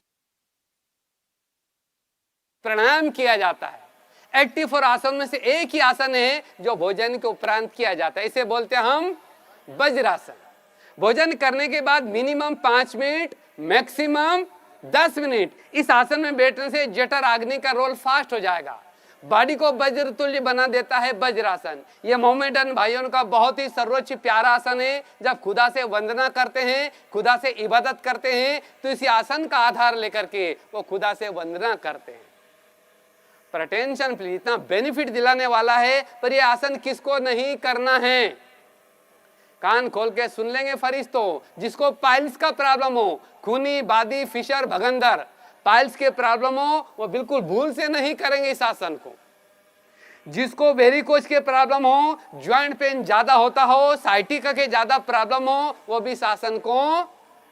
प्राणायाम किया जाता है। 84 आसन में से एक ही आसन है जो भोजन के उपरांत किया जाता है, इसे बोलते हैं हम वज्रासन। भोजन करने के बाद मिनिमम 5 मिनट, मैक्सिमम 10 मिनट इस आसन में बैठने से जठर अग्नि का रोल फास्ट हो जाएगा, बॉडी को वज्र तुल्य बना देता है वज्रासन। ये मोहम्मदन भाइयों का बहुत ही सर्वोच्च प्यारा आसन है। जब खुदा से वंदना करते हैं, खुदा से इबादत करते हैं, तो इसी आसन का आधार लेकर के वो खुदा से वंदना करते हैं। पर अटेंशन प्लीज, इतना बेनिफिट दिलाने वाला है, पर ये आसन किसको नहीं करना है? कान खोल के सुन लेंगे फरिश्तों, जिसको पाइल्स का प्रॉब्लम हो, खूनी, बादी, फिशर, भगंदर, पाइल्स के प्रॉब्लम हो, वो बिल्कुल भूल से नहीं करेंगे इस आसन को। जिसको वेरिकोज के प्रॉब्लम हो, ज्वाइंट पेन ज्यादा होता हो, साइटिका के ज्यादा प्रॉब्लम हो, वो भी इस आसन को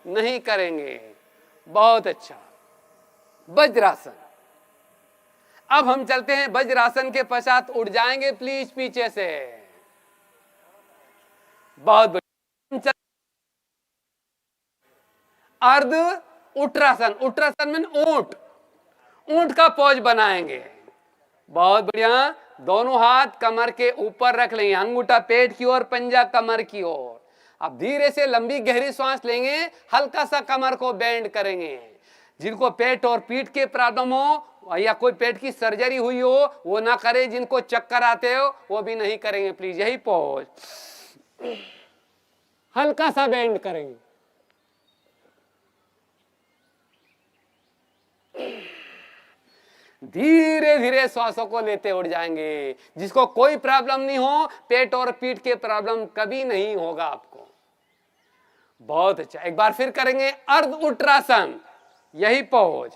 नहीं करेंगे। बहुत अच्छा। वज्रासन। अब हम चलते हैं वज्रासन के पश्चात उठ जाएंगे प्लीज पीछे से। बहुत बढ़िया। अर्ध उट्रासन। उट्रासन में ऊंट, ऊंट का पोज बनाएंगे। बहुत बढ़िया। दोनों हाथ कमर के ऊपर रख लेंगे, अंगूठा पेट की ओर, पंजा कमर की ओर। अब धीरे से लंबी गहरी सांस लेंगे, हल्का सा कमर को बेंड करेंगे। जिनको पेट और पीठ के प्रॉब्लम हो या कोई पेट की सर्जरी हुई हो वो ना करें, जिनको चक्कर आते हो वो भी नहीं करेंगे प्लीज। यही पोज, हल्का सा बेंड करेंगे। धीरे धीरे श्वासों को लेते उड़ जाएंगे। जिसको कोई प्रॉब्लम नहीं हो, पेट और पीठ के प्रॉब्लम कभी नहीं होगा आपको। बहुत अच्छा। एक बार फिर करेंगे अर्ध उट्रासन, यही पोज।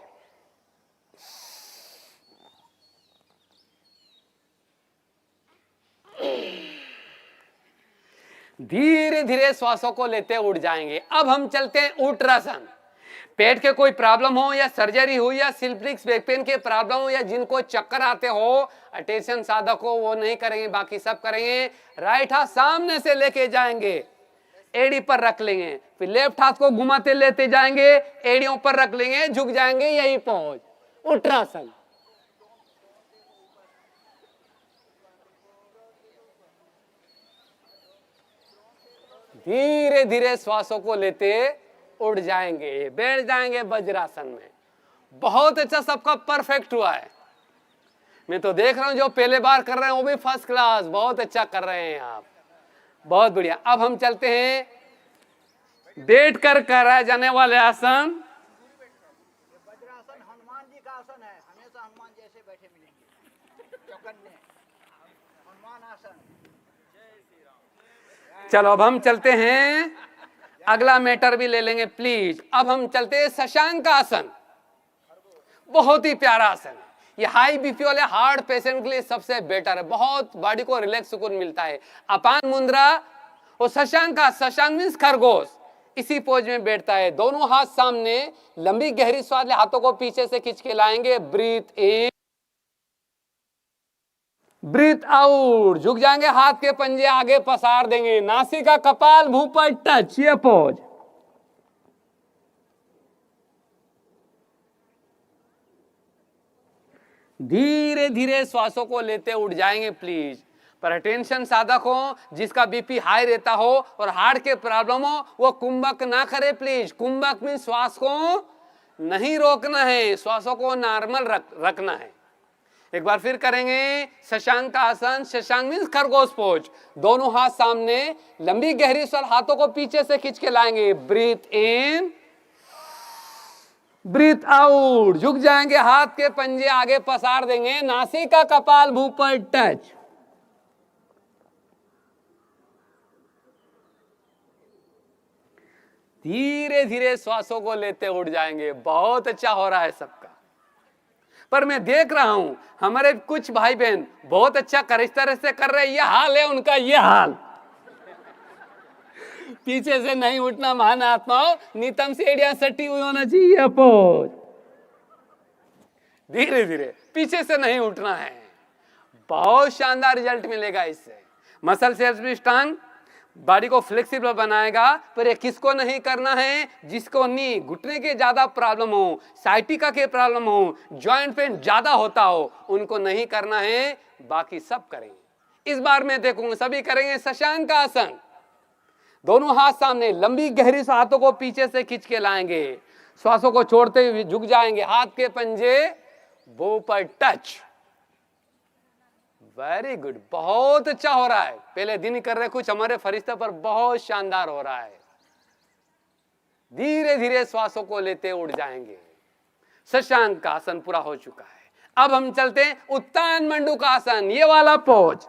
धीरे धीरे श्वासों को लेते उड़ जाएंगे। अब हम चलते हैं उट्रासन। पेट के कोई प्रॉब्लम हो या सर्जरी हो या सिल्प्लिक्स बैक पेन के प्रॉब्लम हो या जिनको चक्कर आते हो, अटेंशन साधक हो, वो नहीं करेंगे, बाकी सब करेंगे। राइट हाथ सामने से लेके जाएंगे, एड़ी पर रख लेंगे, फिर लेफ्ट हाथ को घुमाते लेते जाएंगे, एड़ियों पर रख लेंगे, झुक जाएंगे। यही पोज, उट्रासन। धीरे धीरे श्वासों को लेते उड़ जाएंगे, बैठ जाएंगे वज्रासन में। बहुत अच्छा, सबका परफेक्ट हुआ है। मैं तो देख रहा हूं जो पहले बार कर रहे हैं वो भी फर्स्ट क्लास, बहुत अच्छा कर रहे हैं आप। बहुत बढ़िया। अब हम चलते हैं बैठ कर कराए जाने वाले आसन। वज्रासन हनुमान जी का आसन है, हमेशा हनुमान जैसे बैठे मिलेंगे, चौकन्ने, हनुमान आसन। चलो अब हम चलते हैं, अगला मैटर भी ले लेंगे प्लीज। अब हम चलते हैं शशांक आसन। बहुत ही प्यारा आसन है ये, हाई बीपी वाले हार्ट पेशेंट के लिए सबसे बेटर है। बहुत बॉडी को रिलैक्स सुकून मिलता है। अपान मुद्रा और शशांक, शशांक मीन्स खरगोश, इसी पोज में बैठता है। दोनों हाथ सामने, लंबी गहरी सांस ले, हाथों को पीछे से खींच के लाएंगे। ब्रीथ इन, ब्रीथ आउट। झुक जाएंगे, हाथ के पंजे आगे पसार देंगे, नासिका कपाल मुंह पर टच। ये पोज। धीरे धीरे श्वासों को लेते उठ जाएंगे प्लीज। पर अटेंशन साधक हो, जिसका बीपी हाई रहता हो और हार्ट के प्रॉब्लम हो, वो कुंभक ना करे प्लीज। कुंभक में श्वास को नहीं रोकना है, श्वासों को नॉर्मल रखना है। एक बार फिर करेंगे शशांक आसन। शशांक मीन्स खरगोश पोज। दोनों हाथ सामने, लंबी गहरी सांस, हाथों को पीछे से खींच के लाएंगे। ब्रीथ इन, ब्रीथ आउट। झुक जाएंगे, हाथ के पंजे आगे पसार देंगे, नासिका कपाल मुंह पर टच। धीरे धीरे श्वासों को लेते उड़ जाएंगे। बहुत अच्छा हो रहा है सबका। पर मैं देख रहा हूं हमारे कुछ भाई बहन बहुत अच्छा इस तरह से कर रहे हैं। ये हाल है उनका, ये हाल। पीछे से नहीं उठना महान आत्माओं, नीतम से एड़ियां सटी हुई होना चाहिए पोज। धीरे धीरे, पीछे से नहीं उठना है। बहुत शानदार रिजल्ट मिलेगा इससे। मसल सेल्स भी स्ट्रांग, बॉडी को फ्लेक्सिबल बनाएगा। पर ये किसको नहीं करना है? जिसको नी घुटने के ज्यादा प्रॉब्लम हो, साइटिका के प्रॉब्लम हो, जॉइंट पेन ज्यादा होता हो, उनको नहीं करना है, बाकी सब करेंगे। इस बार मैं देखूंगा सभी करेंगे शशांक आसन। दोनों हाथ सामने, लंबी गहरी से हाथों को पीछे से खींच के लाएंगे, श्वासों को छोड़ते हुए झुक जाएंगे, हाथ के पंजे वो पर टच। वेरी गुड, बहुत अच्छा हो रहा है। पहले दिन ही कर रहे कुछ, हमारे फरिश्ते पर बहुत शानदार हो रहा है। धीरे धीरे श्वासों को लेते उड़ जाएंगे। शशांक का आसन पूरा हो चुका है। अब हम चलते हैं उत्तान मंडूकासन, ये वाला पोज।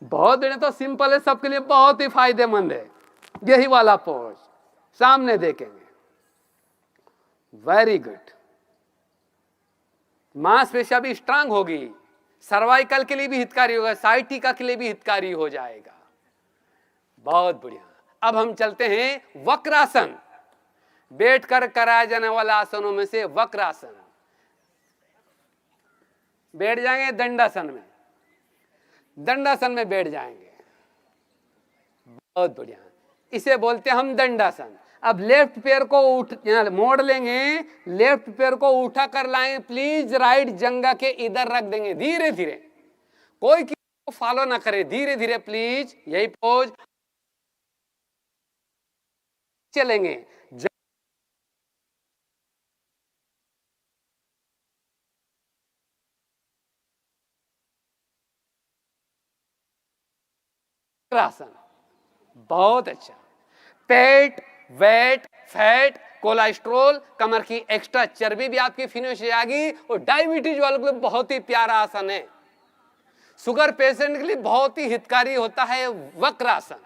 बहुत बढ़िया, तो सिंपल है, सबके लिए बहुत ही फायदेमंद है। यही वाला पोज सामने देखेंगे। Very good. मांसपेशियां भी स्ट्रांग होगी, सर्वाइकल के लिए भी हितकारी होगा, साइटिका के लिए भी हितकारी हो जाएगा। बहुत बढ़िया। अब हम चलते हैं वक्रासन, बैठकर कराए जाने वाला आसनों में से वक्रासन। बैठ जाएंगे दंडासन में, दंडासन में बैठ जाएंगे। बहुत बढ़िया, इसे बोलते हैं हम दंडासन। अब लेफ्ट पैर को मोड़ लेंगे, लेफ्ट पैर को उठा कर लाएंगे, प्लीज राइट जंगा के इधर रख देंगे, धीरे धीरे, कोई किसी को फॉलो ना करे, धीरे धीरे प्लीज। यही पोज चलेंगे। आसन बहुत अच्छा। पेट, वेट, फैट, कोलेस्ट्रॉल, कमर की एक्स्ट्रा चर्बी भी आपकी फिनिश हो जाएगी। और डायबिटीज वालों के लिए बहुत ही प्यारा आसन है, शुगर पेशेंट के लिए बहुत ही हितकारी होता है वक्रासन।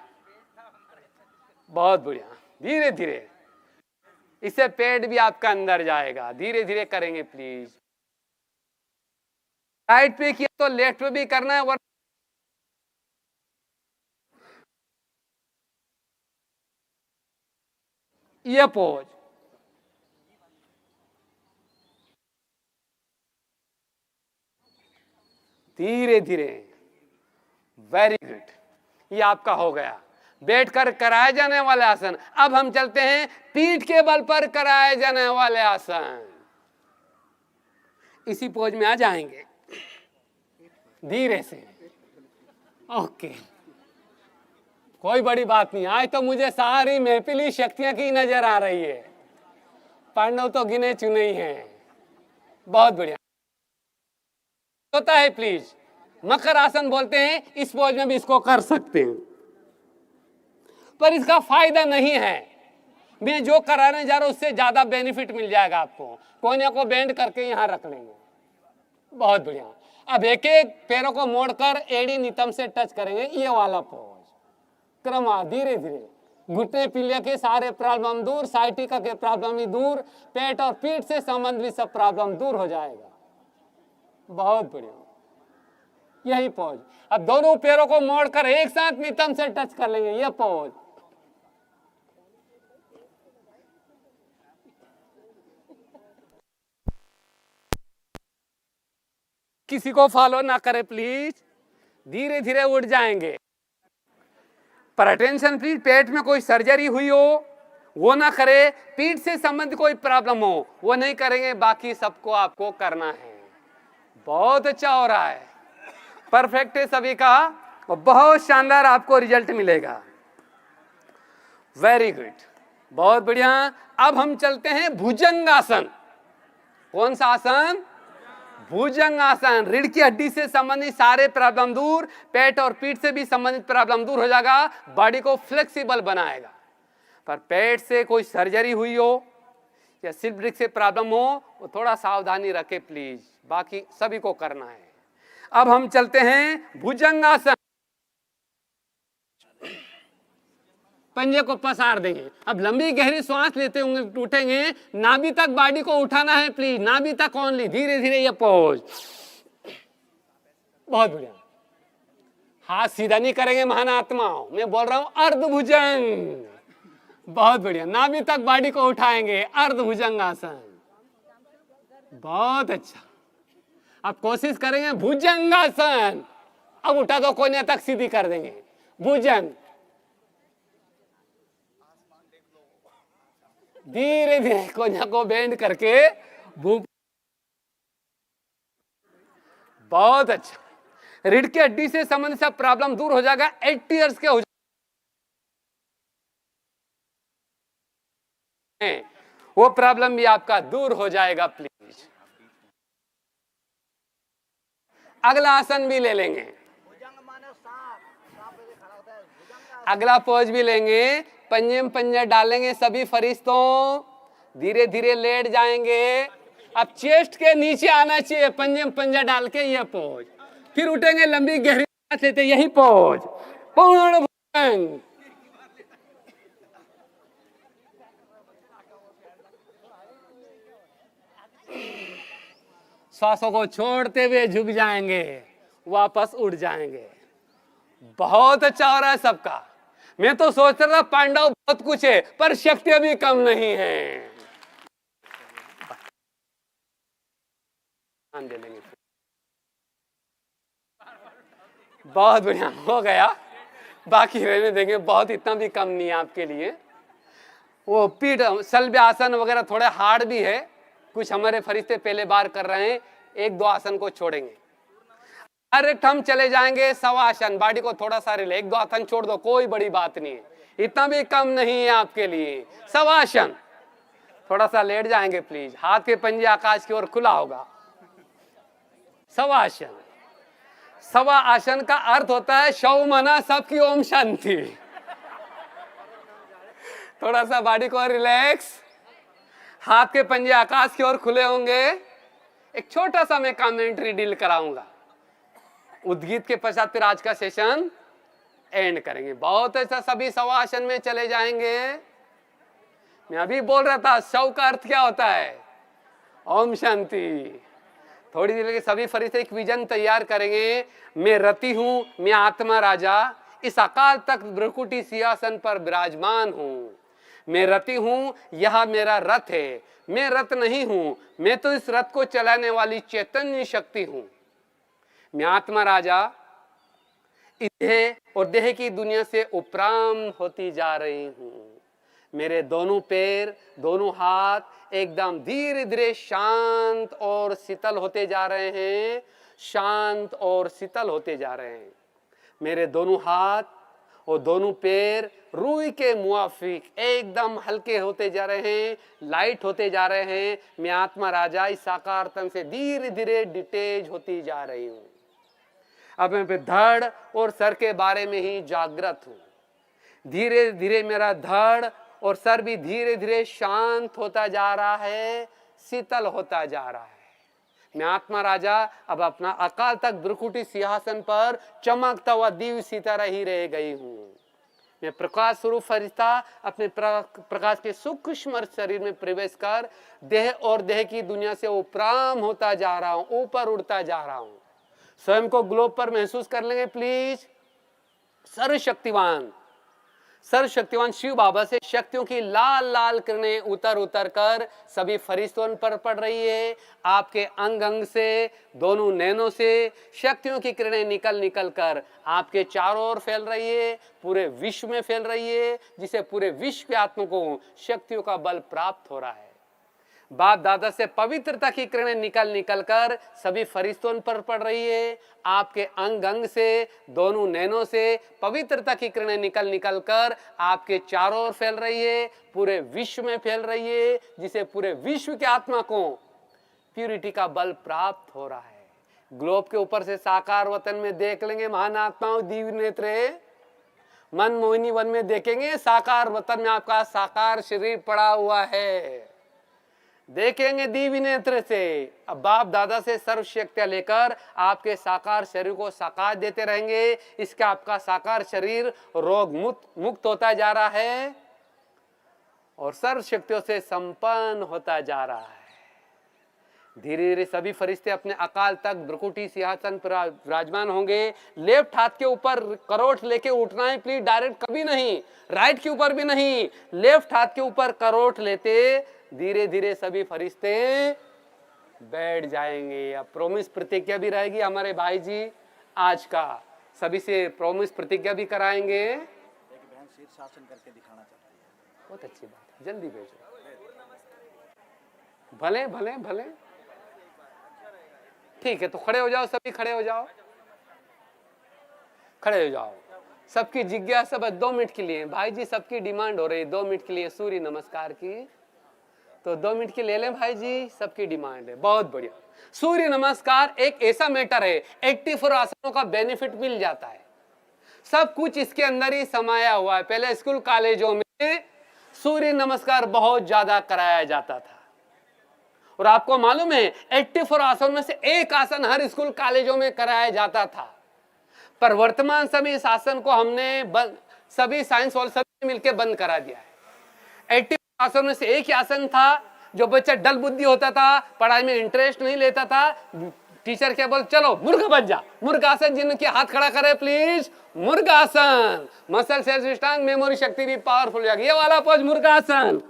बहुत बढ़िया, धीरे धीरे, इससे पेट भी आपका अंदर जाएगा। धीरे धीरे करेंगे प्लीज। राइट पे किया तो लेफ्ट पे भी करना है। ये पोज धीरे धीरे। वेरी गुड, ये आपका हो गया बैठकर कराए जाने वाले आसन। अब हम चलते हैं पीठ के बल पर कराए जाने वाले आसन। इसी पोज में आ जाएंगे धीरे से। ओके, कोई बड़ी बात नहीं। आज तो मुझे सारी महफिली शक्तियां की नजर आ रही है, पांडव तो गिने चुने ही हैं। बहुत बढ़िया होता है। प्लीज, मकर आसन बोलते हैं, इस पोज में भी इसको कर सकते हैं, पर इसका फायदा नहीं है। मैं जो कराने जा रहा हूं उससे ज्यादा बेनिफिट मिल जाएगा आपको। कोने को बेंड करके यहां रख लेंगे। बहुत बढ़िया। अब एक एक पैरों को मोड़कर एड़ी नितंब से टच करेंगे, ये वाला पोज। क्रम धीरे धीरे, घुटने पीलिया के सारे प्रॉब्लम दूर, साइटिका के प्रॉब्लम भी दूर, पेट और पीठ से संबंधित सब प्रॉब्लम दूर हो जाएगा। बहुत बढ़िया, यही पोज। अब दोनों पैरों को मोड़कर एक साथ नितंब से टच कर लेंगे, ये पोज। किसी को फॉलो ना करे प्लीज, धीरे धीरे उठ जाएंगे। पर अटेंशन प्लीज, पेट में कोई सर्जरी हुई हो वो ना करे, पीठ से संबंधित कोई प्रॉब्लम हो वो नहीं करेंगे, बाकी सबको आपको करना है। बहुत अच्छा हो रहा है, परफेक्ट है सभी का, और बहुत शानदार आपको रिजल्ट मिलेगा। वेरी गुड, बहुत बढ़िया। अब हम चलते हैं भुजंगासन। कौन सा आसन? भुजंगासन। रीढ़ की हड्डी से संबंधित सारे प्रॉब्लम दूर, पेट और पीठ से भी संबंधित प्रॉब्लम दूर हो जाएगा, बॉडी को फ्लेक्सिबल बनाएगा। पर पेट से कोई सर्जरी हुई हो या स्लिप डिस्क से प्रॉब्लम हो वो थोड़ा सावधानी रखे प्लीज, बाकी सभी को करना है। अब हम चलते हैं भुजंगासन। पंजे को पसार देंगे। अब लंबी गहरी सांस लेते होंगे, उठेंगे, नाभि तक बॉडी को उठाना है प्लीज, नाभि तक ओनली, धीरे धीरे ये पोज। बहुत बढ़िया। हाथ सीधा नहीं करेंगे महानात्माओं, मैं बोल रहा हूं अर्धभुजंग। बहुत बढ़िया, नाभि तक बॉडी को उठाएंगे, अर्धभुजंगासन। बहुत अच्छा। अब कोशिश करेंगे भुजंगासन। अब उठा दो, कोने तक सीधी कर देंगे, भुजंग। धीरे धीरे कोने को बेंड करके बहुत अच्छा। रीढ़ की हड्डी से संबंधित सब प्रॉब्लम दूर हो जाएगा। 80 इयर्स के हो जाए वो प्रॉब्लम भी आपका दूर हो जाएगा प्लीज। अगला आसन भी ले लेंगे, भुजंग माने सांप, सांप ऐसे खड़ा होता है, भुजंग। अगला पोज भी लेंगे, पंजे में पंजा डालेंगे सभी फरिश्तों, धीरे धीरे लेट जाएंगे। अब चेस्ट के नीचे आना चाहिए, पंजे में पंजा डाल के ये पोज, फिर उठेंगे, लंबी गहरी सांस लेते, यही पोज, पूर्ण भुजंग। श्वासों को छोड़ते हुए झुक जाएंगे, वापस उठ जाएंगे। बहुत अच्छा हो रहा है सबका। मैं तो सोच रहा था पांडव बहुत कुछ है, पर शक्ति भी कम नहीं है। दे लेंगे। बहुत बढ़िया हो गया, बाकी रहने देंगे, बहुत इतना भी कम नहीं है आपके लिए। वो पीठ शल्य आसन वगैरह थोड़े हार्ड भी है, कुछ हमारे फरिश्ते पहले बार कर रहे हैं, एक दो आसन को छोड़ेंगे। डायरेक्ट हम चले जाएंगे शवासन, बॉडी को थोड़ा सा रिलैक्स, एक दो आसन छोड़ दो, कोई बड़ी बात नहीं है, इतना भी कम नहीं है आपके लिए। शवासन, थोड़ा सा लेट जाएंगे प्लीज, हाथ के पंजे आकाश की ओर खुला होगा। शवासन, शवा आसन का अर्थ होता है शव मना सबकी ओम शांति। थोड़ा सा बॉडी को रिलैक्स, हाथ के पंजे आकाश की ओर खुले होंगे। एक छोटा सा मैं कमेंट्री डील कराऊंगा, उद्गीत के पश्चात फिर आज का सेशन एंड करेंगे। बहुत ऐसा, सभी शवासन में चले जाएंगे। मैं अभी बोल रहा था शव का अर्थ क्या होता है, ओम शांति। थोड़ी देर के सभी फरिश्ते एक विजन तैयार करेंगे। मैं रति हूं, मैं आत्मा राजा इस अकाल तख्त भ्रकुटी सिंहासन पर विराजमान हूं। मैं रति हूं, यह मेरा रथ है, मैं रथ नहीं हूं, मैं तो इस रथ को चलाने वाली चैतन्य शक्ति हूं। मैं आत्मा राजा इस देह और देह की दुनिया से उपराम होती जा रही हूं। मेरे दोनों पैर, दोनों हाथ एकदम धीरे धीरे शांत और शीतल होते जा रहे हैं, शांत और शीतल होते जा रहे हैं। मेरे दोनों हाथ और दोनों पैर रूई के मुआफिक एकदम हल्के होते जा रहे हैं, लाइट होते जा रहे हैं। मैं आत्मा राजा इस साकार तन से धीरे धीरे डिटेच होती जा रही हूं। अब मैं धड़ और सर के बारे में ही जागृत हूं। धीरे धीरे मेरा धड़ और सर भी धीरे धीरे शांत होता जा रहा है, शीतल होता जा रहा है। मैं आत्मा राजा अब अपना अकाल तक भ्रकुटी सिंहासन पर चमकता हुआ दिव्य सितारा ही रह गई हूं। मैं प्रकाश स्वरूप फरिश्ता अपने प्रकाश के सूक्ष्म शरीर में प्रवेश कर देह और देह की दुनिया से उपराम होता जा रहा हूं, ऊपर उड़ता जा रहा हूं। स्वयं को ग्लोब पर महसूस कर लेंगे प्लीज। सर्वशक्तिवान शिव बाबा से शक्तियों की लाल लाल किरणें उतर उतर कर सभी फरिश्तों पर पड़ रही है। आपके अंग अंग से, दोनों नैनों से शक्तियों की किरणें निकल निकल कर आपके चारों ओर फैल रही है, पूरे विश्व में फैल रही है, जिसे पूरे विश्व के आत्मा को शक्तियों का बल प्राप्त हो रहा है। बाप दादा से पवित्रता की किरणें निकल निकल कर सभी फरिश्तों पर पड़ रही है। आपके अंग अंग से, दोनों नैनों से पवित्रता की किरणें निकल निकल कर आपके चारों ओर फैल रही है, पूरे विश्व में फैल रही है, जिसे पूरे विश्व के आत्मा को प्यूरिटी का बल प्राप्त हो रहा है। ग्लोब के ऊपर से साकार वतन में देख लेंगे महान आत्माओं, दिव्य नेत्रे मन मोहिनी वन में देखेंगे साकार वतन में आपका साकार शरीर पड़ा हुआ है, देखेंगे दिव्य नेत्र से। अब बाप दादा से सर्वशक्तियां लेकर आपके साकार शरीर को साकार देते रहेंगे। इसका आपका साकार शरीर रोग मुक्त होता जा रहा है और सर्व शक्तियों से संपन्न होता जा रहा है। धीरे धीरे सभी फरिश्ते अपने अकाल तक भ्रकुटी सिंहासन पर विराजमान होंगे। लेफ्ट हाथ के ऊपर करोट लेके उठना है प्लीज, डायरेक्ट कभी नहीं, राइट के ऊपर भी नहीं, लेफ्ट हाथ के ऊपर करोट लेते धीरे धीरे सभी फरिश्ते बैठ जाएंगे। अब प्रोमिस प्रतिज्ञा भी रहेगी हमारे भाई जी, आज का सभी से प्रोमिस प्रतिज्ञा भी कराएंगे। एक बहन शीर्षासन करके दिखाना चाहती है। बहुत अच्छी बात है, जल्दी भेजो। भले भले भले ठीक है, तो खड़े हो जाओ, सभी खड़े हो जाओ, खड़े हो जाओ। सबकी जिज्ञासा बस 2 मिनट के लिए भाई जी, सबकी डिमांड हो रही है 2 मिनट के लिए सूर्य नमस्कार की, तो 2 मिनट की ले लें भाई जी, सबकी डिमांड है। बहुत बढ़िया। सूर्य नमस्कार एक ऐसा मैटर है, 84 आसनों का बेनिफिट मिल जाता है, सब कुछ इसके अंदर ही समाया हुआ है। पहले स्कूल कॉलेजों में सूर्य नमस्कार बहुत ज्यादा कराया जाता था और आपको मालूम है 84 आसन में से एक आसन हर स्कूल कॉलेजों में कराया जाता था, पर वर्तमान समय इस आसन को हमने सभी साइंस वाले सभी मिलकर बंद करा दिया है। 84 आसन में से एक ही आसन था जो बच्चा डल बुद्धि होता था, पढ़ाई में इंटरेस्ट नहीं लेता था, टीचर क्या बोल, चलो मुर्गा बन जा। मुर्गासन, जिनके हाथ खड़ा करे प्लीज, मुर्गासन। मसल सेल्स स्ट्रांग, मेमोरी शक्ति भी पावरफुल हो जाएगी। ये वाला पोज मुर्गासन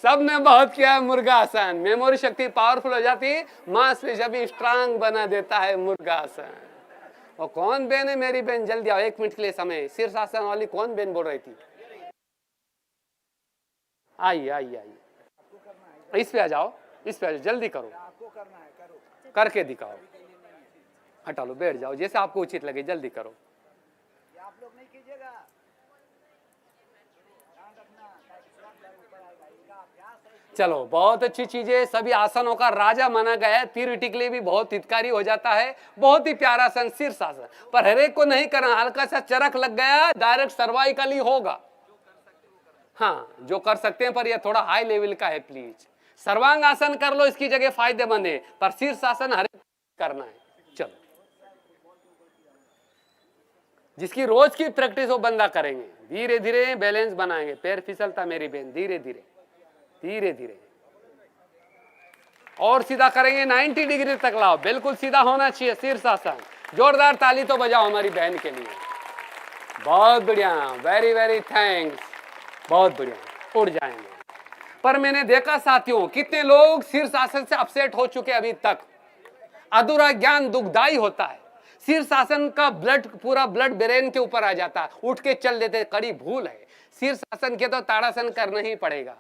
सबने बहुत किया है। मुर्गासन मेमोरी शक्ति पावरफुल हो जाती, मांसपेशियां भी स्ट्रांग बना देता है मुर्गासन। और कौन बहन है मेरी बहन, जल्दी आओ, 1 मिनट के लिए समय। शीर्षासन वाली कौन बहन बोल रही थी? आइए आइए आइए, इस पे आ जाओ, इस पे आ जाओ, जल्दी करो, करके दिखाओ। हटा लो, बैठ जाओ, जैसे आपको उचित लगे, जल्दी करो। आप लोग नहीं कीजिएगा, ध्यान रखना, ऊपर आएगा, इनका अभ्यास है। चलो, बहुत अच्छी चीज है। सभी आसनों का राजा माना गया है, थियोरेटिकली भी बहुत हितकारी हो जाता है। बहुत ही प्यारा आसन शीर्षासन, पर हर एक को नहीं करना। हल्का सा चरक लग गया, डायरेक्ट सर्वाइकली होगा। हाँ, जो कर सकते हैं, पर यह थोड़ा हाई लेवल का है। प्लीज सर्वांग आसन कर लो, इसकी जगह फायदेमंद है, पर शीर्षासन हर एक करना है। चलो, जिसकी रोज की प्रैक्टिस वो बंदा करेंगे, धीरे धीरे बैलेंस बनाएंगे। पैर फिसलता मेरी बहन, धीरे धीरे धीरे धीरे और सीधा करेंगे। 90 डिग्री तक लाओ, बिल्कुल सीधा होना चाहिए शीर्षासन। जोरदार ताली तो बजाओ हमारी बहन के लिए। बहुत बढ़िया, वेरी वेरी थैंक्स, बहुत बढ़िया। उड़ जाएंगे। पर मैंने देखा साथियों, कितने लोग शीर्षासन से अपसेट हो चुके अभी तक। अधूरा ज्ञान दुखदाई होता है। शीर्षासन का पूरा ब्लड ब्रेन के ऊपर आ जाता है, उठ के चल देते, कड़ी भूल है। शीर्षासन के तो ताड़ासन करना ही पड़ेगा।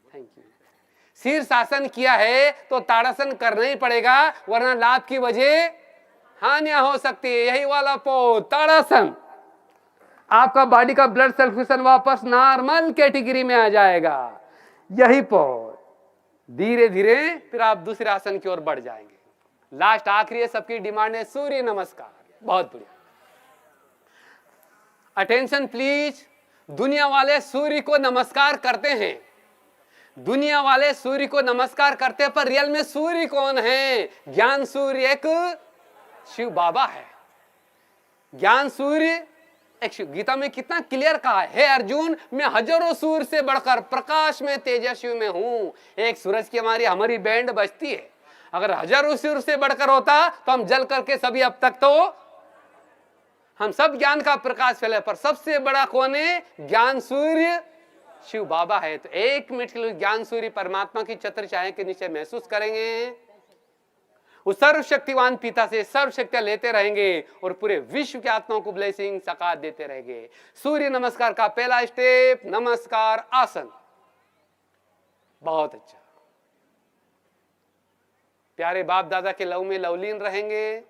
Thank you. शीर्षासन किया है तो ताड़ासन करना ही पड़ेगा, वरना लाभ की वजह हानियां हो सकती है। यही वाला पोज ताड़ासन, आपका बॉडी का ब्लड सर्कुलेशन वापस नॉर्मल कैटेगरी में आ जाएगा। यही पोज, धीरे धीरे फिर आप दूसरे आसन की ओर बढ़ जाएंगे। लास्ट आखिरी है, सबकी डिमांड है सूर्य नमस्कार। बहुत बढ़िया, अटेंशन प्लीज। दुनिया वाले सूर्य को नमस्कार करते हैं, दुनिया वाले सूर्य को नमस्कार करते हैं, पर रियल में सूर्य कौन है? ज्ञान सूर्य एक शिव बाबा है। ज्ञान सूर्य एक शिव। गीता में कितना क्लियर कहा है, हे अर्जुन, मैं हजारों सूर्य से बढ़कर प्रकाश में तेजस्वी में हूं। एक सूरज की हमारी बैंड बजती है। अगर हजारों सूर्य से बढ़कर होता तो हम जल करके सभी, अब तक तो हम सब ज्ञान का प्रकाश फैले, पर सबसे बड़ा कौन है? ज्ञान सूर्य शिव बाबा है। तो 1 मिनट के लिए ज्ञान सूर्य परमात्मा की छत्र छाया के नीचे महसूस करेंगे। उस सर्वशक्तिवान पिता से सर्वशक्तियां लेते रहेंगे और पूरे विश्व की आत्माओं को ब्लेसिंग सकात देते रहेंगे। सूर्य नमस्कार का पहला स्टेप, नमस्कार आसन। बहुत अच्छा, प्यारे बाप दादा के लव में लवलीन रहेंगे।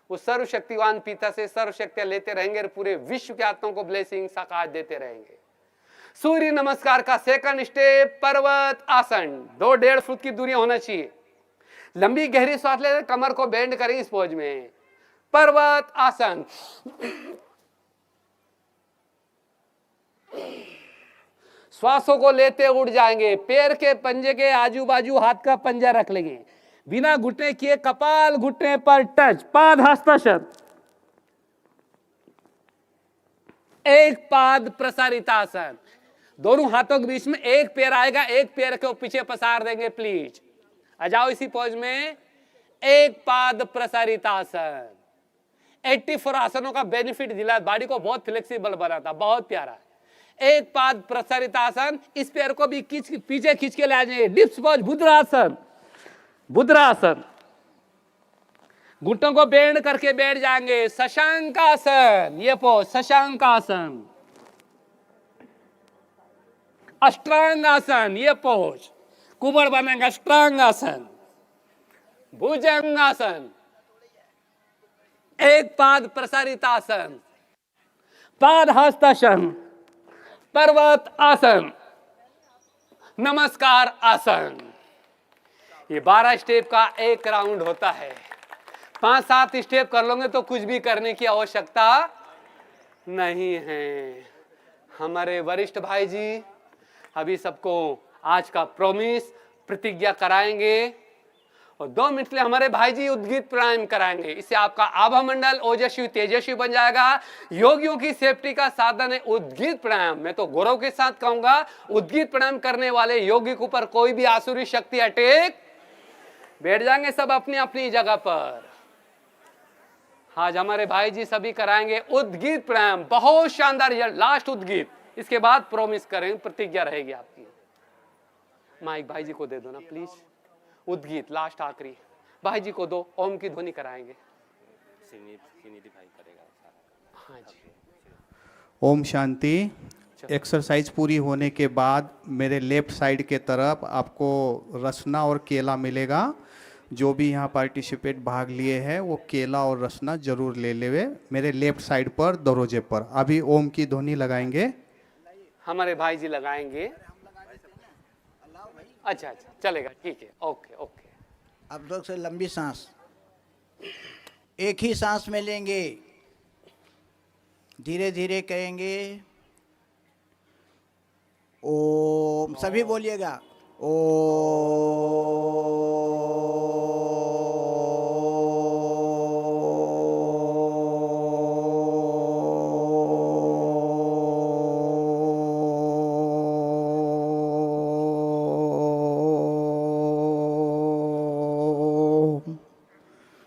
उस सर्वशक्तिवान पिता से सर्वशक्तियां लेते रहेंगे और पूरे विश्व की आत्माओं को ब्लेसिंग सकात देते रहेंगे। सूर्य नमस्कार का सेकंड स्टेप, पर्वत आसन। 2-1.5 फुट की दूरी होना चाहिए। लंबी गहरी सांस लेकर कमर को बेंड करेंगे इस पोज में। पर्वत आसन। श्वासों को लेते उड़ जाएंगे। पैर के पंजे के आजू बाजू हाथ का पंजा रख लेंगे। बिना घुटने किए कपाल घुटने पर टच। पाद हस्ताक्षर। एक पाद प्रसारित आसन। दोनों हाथों के बीच में एक पैर आएगा, एक पैर को पीछे पसार देंगे। प्लीज आ जाओ इसी पोज में। एक पाद प्रसारित आसन। 84 आसनों का बेनिफिट दिला, बॉडी को बहुत फ्लेक्सिबल बनाता, बहुत प्यारा है। एक पाद प्रसारित आसन। इस पैर को भी पीछे खींच के ले जाएंगे। Dips pose, भुद्रासन। भुद्रासन, घुटनों को बेंड करके बैठ जाएंगे। शशांकासन, ये पोज शशांकासन। अष्टांगासन, ये पोज कुबड़ बनेगा। अष्टांगासन, भुजंगासन। एक पाद प्रसारित आसन। पाद हस्तासन। पर्वत आसन। नमस्कार आसन। ये 12 स्टेप का एक राउंड होता है। 5-7 स्टेप कर लोगे तो कुछ भी करने की आवश्यकता नहीं है। हमारे वरिष्ठ भाई जी अभी सबको आज का प्रॉमिस प्रतिज्ञा कराएंगे और 2 मिनट के लिए हमारे भाई जी उद्गीत प्राणायाम कराएंगे। इससे आपका आभा मंडल ओजस्वी तेजस्वी बन जाएगा। योगियों की सेफ्टी का साधन है उद्गीत प्राणायाम। मैं तो गौरव के साथ कहूंगा, उद्गीत प्राणायाम करने वाले योगी के ऊपर कोई भी आसुरी शक्ति अटैक, बैठ जाएंगे सब अपनी अपनी जगह पर। आज हमारे भाई जी सभी कराएंगे उद्गीत प्राणायाम, बहुत शानदार रिजल्ट। लास्ट उद्गीत, इसके बाद प्रॉमिस करेंगे, प्रतिज्ञा रहेगी आपकी। माइक भाई जी को दे दो ना प्लीज। उद्गीत लास्ट आखिरी भाई जी को दो, ओम की ध्वनि कराएंगे। हाँ जी। ओम शांति। एक्सरसाइज पूरी होने के बाद मेरे लेफ्ट साइड के तरफ आपको रसना और केला मिलेगा। जो भी यहाँ पार्टिसिपेट भाग लिए हैं वो केला और रसना जरूर ले लेवे मेरे लेफ्ट साइड पर दरोजे पर। अभी ओम की ध्वनि लगाएंगे, हमारे भाई जी लगाएंगे। अच्छा अच्छा चलेगा, ठीक है, ओके ओके। अब लोग से लंबी सांस, एक ही सांस में लेंगे, धीरे धीरे करेंगे। ओम, सभी बोलिएगा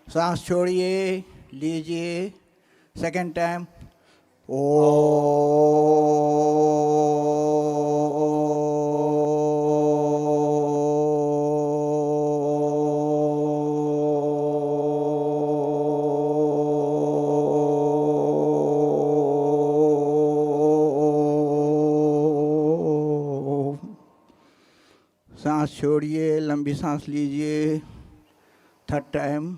सांस छोड़िए, लीजिए, सेकंड टाइम सांस छोड़िए, लंबी सांस लीजिए, थर्ड टाइम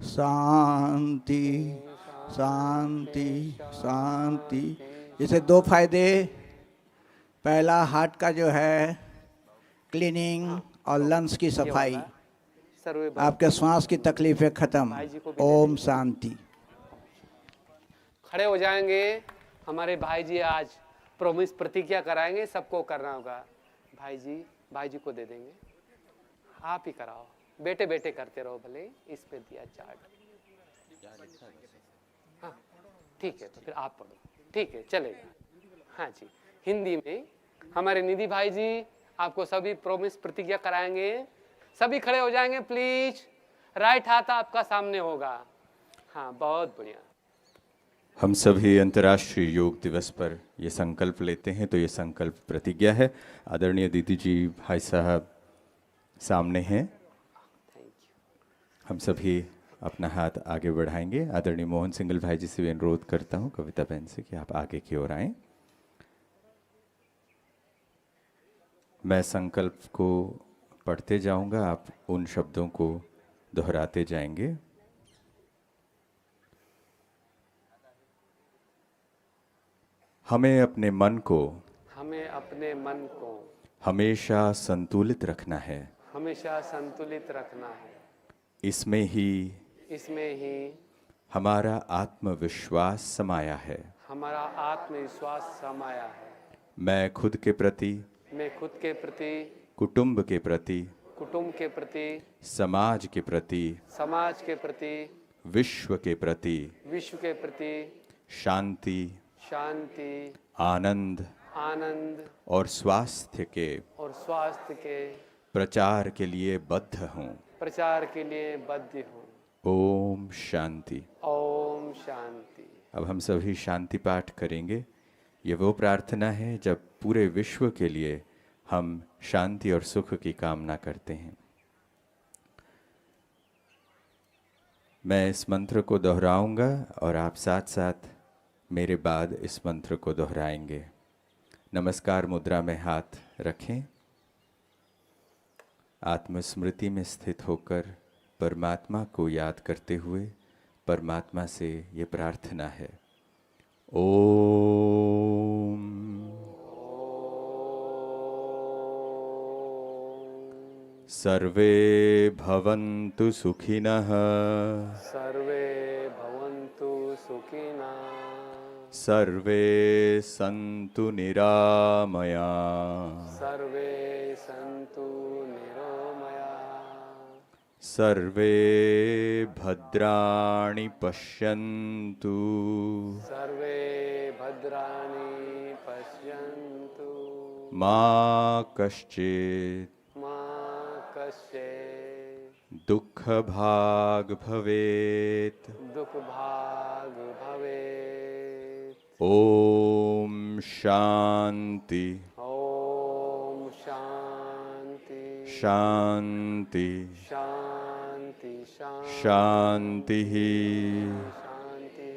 शांति शांति शांति। इससे 2 फायदे, पहला हार्ट का जो है क्लीनिंग और लंग्स की सफाई, आपके श्वास की तकलीफें खत्म। ओम शांति। खड़े हो जाएंगे। हमारे भाई जी आज प्रॉमिस प्रतिज्ञा कराएंगे, सबको करना होगा। भाई जी को दे देंगे, आप ही कराओ, बेटे बेटे करते रहो भले। इस पे दिया चार्ट, हाँ ठीक है, तो फिर आप पढ़ो, ठीक है चलेगा। हाँ जी, हिंदी में हमारे निधि भाई जी आपको सभी प्रॉमिस प्रतिज्ञा कराएंगे। सभी खड़े हो जाएंगे प्लीज। राइट हाथ आपका सामने होगा। हाँ बहुत बढ़िया। हम सभी अंतर्राष्ट्रीय योग दिवस पर ये संकल्प लेते हैं, तो ये संकल्प प्रतिज्ञा है। आदरणीय दीदी जी, भाई साहब सामने हैं। हम सभी अपना हाथ आगे बढ़ाएंगे। आदरणीय मोहन सिंगल भाई जी से भी अनुरोध करता हूँ, कविता बहन से, कि आप आगे की ओर आएं। मैं संकल्प को पढ़ते जाऊंगा, आप उन शब्दों को दोहराते जाएंगे। हमें अपने मन को हमेशा संतुलित रखना है। हमेशा संतुलित रखना है। इसमें ही हमारा आत्मविश्वास समाया है। हमारा आत्मविश्वास समाया है। मैं खुद के प्रति, कुटुंब के प्रति, समाज के प्रति, विश्व के प्रति शांति, आनंद और स्वास्थ्य के प्रचार के लिए बद्ध हूँ। ओम शांति। ओम शांति। अब हम सभी शांति पाठ करेंगे। ये वो प्रार्थना है जब पूरे विश्व के लिए हम शांति और सुख की कामना करते हैं। मैं इस मंत्र को दोहराऊंगा और आप साथ साथ मेरे बाद इस मंत्र को दोहराएंगे। नमस्कार मुद्रा में हाथ रखें। आत्मस्मृति में स्थित होकर परमात्मा को याद करते हुए परमात्मा से ये प्रार्थना है। ओम सर्वे भवन्तु सुखिनः सर्वे भवन्तु सुखिनः सर्वे सन्तु निरामया सर्वे सन्तु निरामया सर्वे भद्राणि पश्यन्तु सर्वे भद्राणि पश्यन्तु मा कश्चित् मा कश्चित् दुःखभाग् भवेत्। दुःखभाग् भवेत्। ओम शांति ॐ शान्ति शांति शान्ति शांति शान्ति।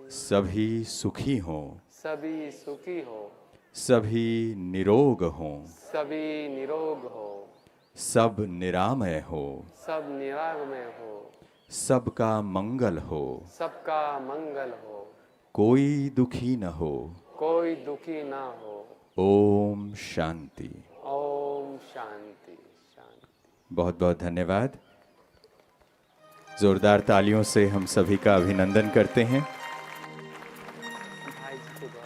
सभी सुखी हों, सभी सुखी हो, सभी निरोग हों, सभी निरोग हो, सब निरामय हो, सब निरामय हो, सबका मंगल हो, सबका मंगल हो, कोई दुखी न हो। कोई दुखी ना हो। ओम शांति। ओम शांति शांति। बहुत बहुत धन्यवाद। जोरदार तालियों से हम सभी का अभिनंदन करते हैं।